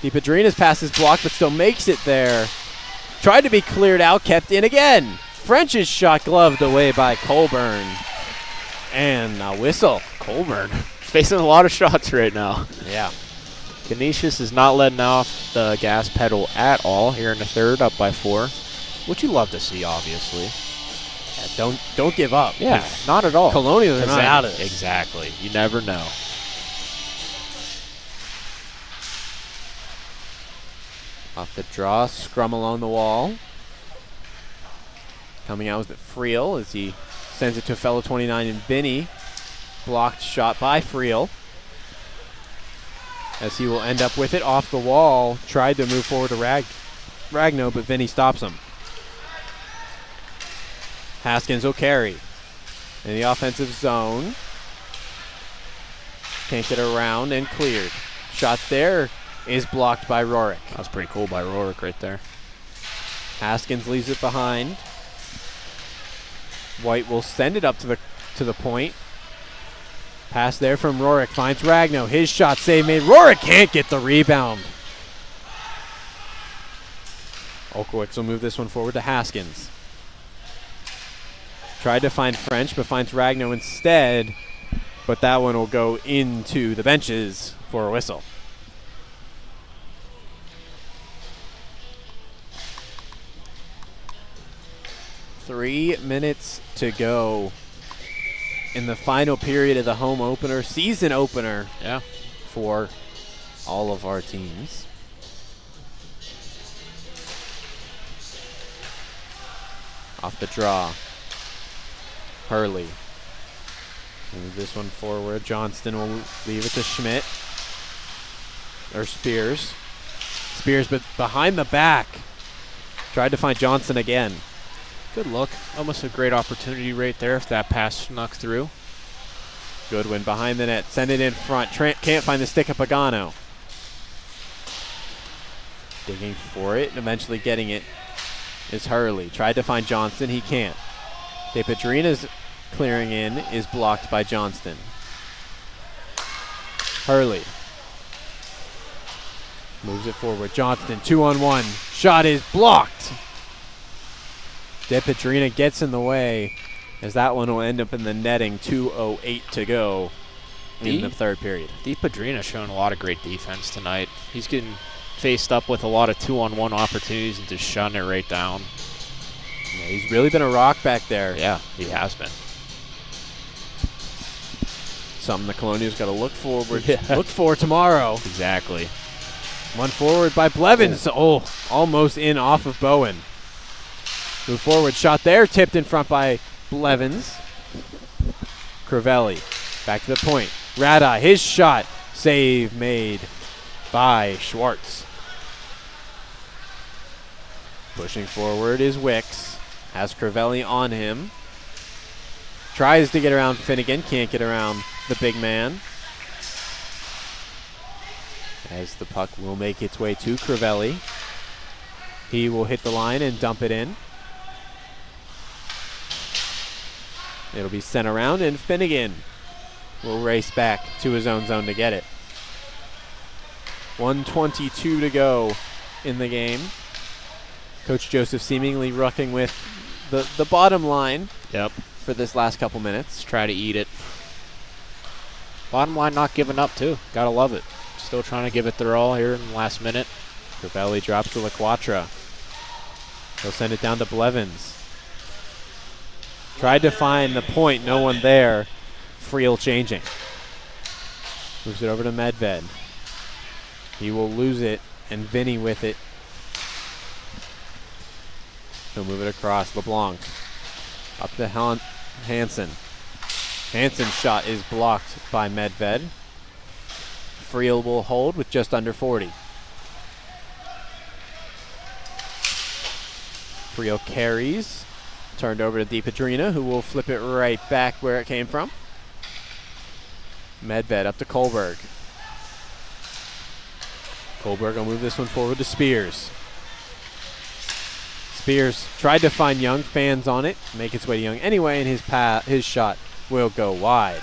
DiPadrina's pass is blocked, but still makes it there. Tried to be cleared out, kept in again. French's shot gloved away by Colburn. And a whistle. Colburn facing a lot of shots right now. Yeah. Canisius is not letting off the gas pedal at all here in the third, up by 4, which you love to see, obviously. Yeah, don't give up. Yeah, not at all. Colonials are not out of this. Exactly. You never know. Off the draw, scrum along the wall. Coming out with Friel as he sends it to fellow 29 and Vinny. Blocked shot by Friel. As he will end up with it off the wall. Tried to move forward to Ragno, but Vinny stops him. Haskins will carry in the offensive zone. Can't get around and cleared. Shot there is blocked by Rorick. That was pretty cool by Rorick right there. Haskins leaves it behind. White will send it up to the point. Pass there from Rorick, finds Ragno. His shot save made. Rorick can't get the rebound. Olkowicz will move this one forward to Haskins. Tried to find French, but finds Ragno instead. But that one will go into the benches for a whistle. Three minutes to go in the final period of the home opener, season opener. Yeah. For all of our teams. Off the draw. Hurley. Move this one forward. Johnston will leave it to Schmidt. Or Spears. Spears, but behind the back. Tried to find Johnson again. Good look. Almost a great opportunity right there if that pass snuck through. Goodwin behind the net. Send it in front. Trent can't find the stick of Pagano. Digging for it and eventually getting it is Hurley. Tried to find Johnston. He can't. DePadrina's clearing in is blocked by Johnston. Hurley moves it forward. Johnston 2-on-1. Shot is blocked. DePadrina gets in the way as that one will end up in the netting. 2:08 to go in the third period. DePadrina showing a lot of great defense tonight. He's getting faced up with a lot of 2-on-1 opportunities and just shutting it right down. Yeah, he's really been a rock back there. Yeah, he has been. Something the Colonials got to look for tomorrow. Exactly. One forward by Blevins. Oh, almost in off of Bowen. Move forward, shot there, tipped in front by Blevins. Crivelli, back to the point. Rada, his shot, save made by Schwartz. Pushing forward is Wicks. Has Crivelli on him. Tries to get around Finnegan, can't get around the big man. As the puck will make its way to Crivelli. He will hit the line and dump it in. It'll be sent around, and Finnegan will race back to his own zone to get it. 1:22 to go in the game. Coach Joseph seemingly rucking with the bottom line for this last couple minutes. Let's try to eat it. Bottom line, not giving up, too. Gotta love it. Still trying to give it their all here in the last minute. Crivelli drops to LaQuatra. He'll send it down to Blevins. Tried to find the point, no one there. Friel changing. Moves it over to Medved. He will lose it, and Vinny with it. He'll move it across. LeBlanc. Up to Hansen. Hansen's shot is blocked by Medved. Friel will hold with just under 40. Friel carries. Turned over to DiPadrina, who will flip it right back where it came from. Medved up to Kohlberg. Kohlberg will move this one forward to Spears. Spears tried to find Young, fans on it, make its way to Young anyway, and his shot will go wide.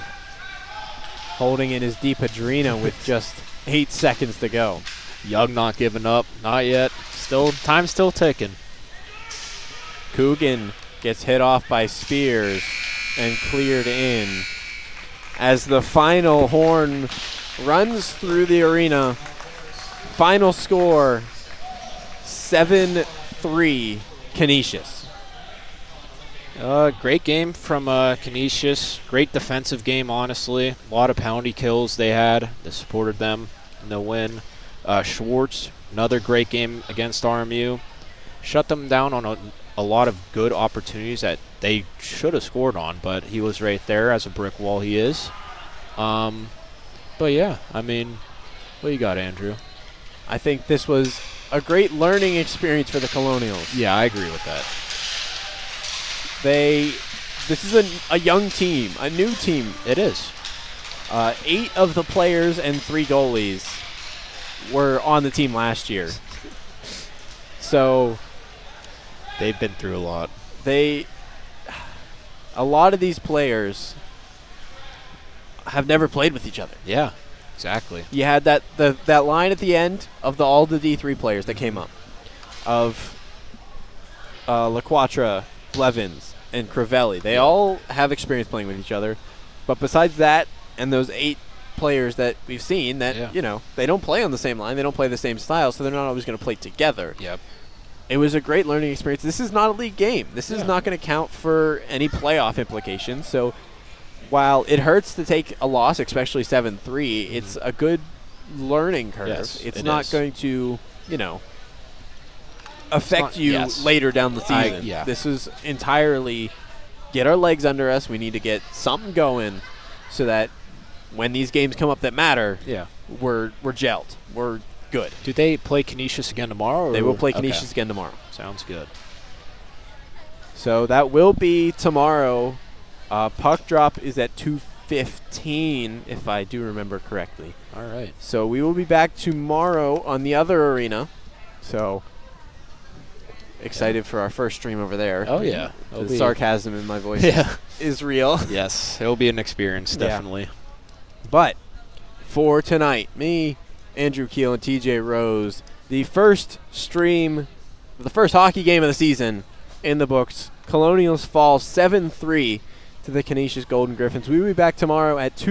Holding in is DiPadrina with just 8 seconds to go. Young not giving up, not yet. Time's still ticking. Coogan gets hit off by Spears and cleared in. As the final horn runs through the arena, final score 7-3 Canisius. Great game from Canisius. Great defensive game, honestly. A lot of penalty kills they had that supported them in the win. Schwartz, another great game against RMU. Shut them down on a lot of good opportunities that they should have scored on, but he was right there as a brick wall he is. But yeah, I mean, what you got, Andrew? I think this was a great learning experience for the Colonials. Yeah, I agree with that. This is a young team, a new team. It is. 8 of the players and 3 goalies were on the team last year. So they've been through a lot. A lot of these players have never played with each other. Yeah, exactly. You had that line at the end of all the D3 players that came up of LaQuatra, Blevins, and Crivelli. They all have experience playing with each other. But besides that and those 8 players that we've seen that, they don't play on the same line. They don't play the same style, so they're not always going to play together. Yep. It was a great learning experience. This is not a league game. This is not going to count for any playoff implications. So while it hurts to take a loss, especially 7-3, it's a good learning curve. Yes, it's not going to, affect you yes. later down the season. Yeah. This is entirely get our legs under us. We need to get something going so that when these games come up that matter, we're gelled. We're good. Do they play Canisius again tomorrow? They will play Canisius again tomorrow. Sounds good. So that will be tomorrow. Puck drop is at 2:15, if I do remember correctly. All right. So we will be back tomorrow on the other arena. So excited for our first stream over there. Oh, yeah. The sarcasm in my voice is real. Yes, it'll be an experience, definitely. But for tonight, me, Andrew Keel, and TJ Rose, the first hockey game of the season in the books. Colonials fall 7-3 to the Canisius Golden Griffins. We will be back tomorrow at 2.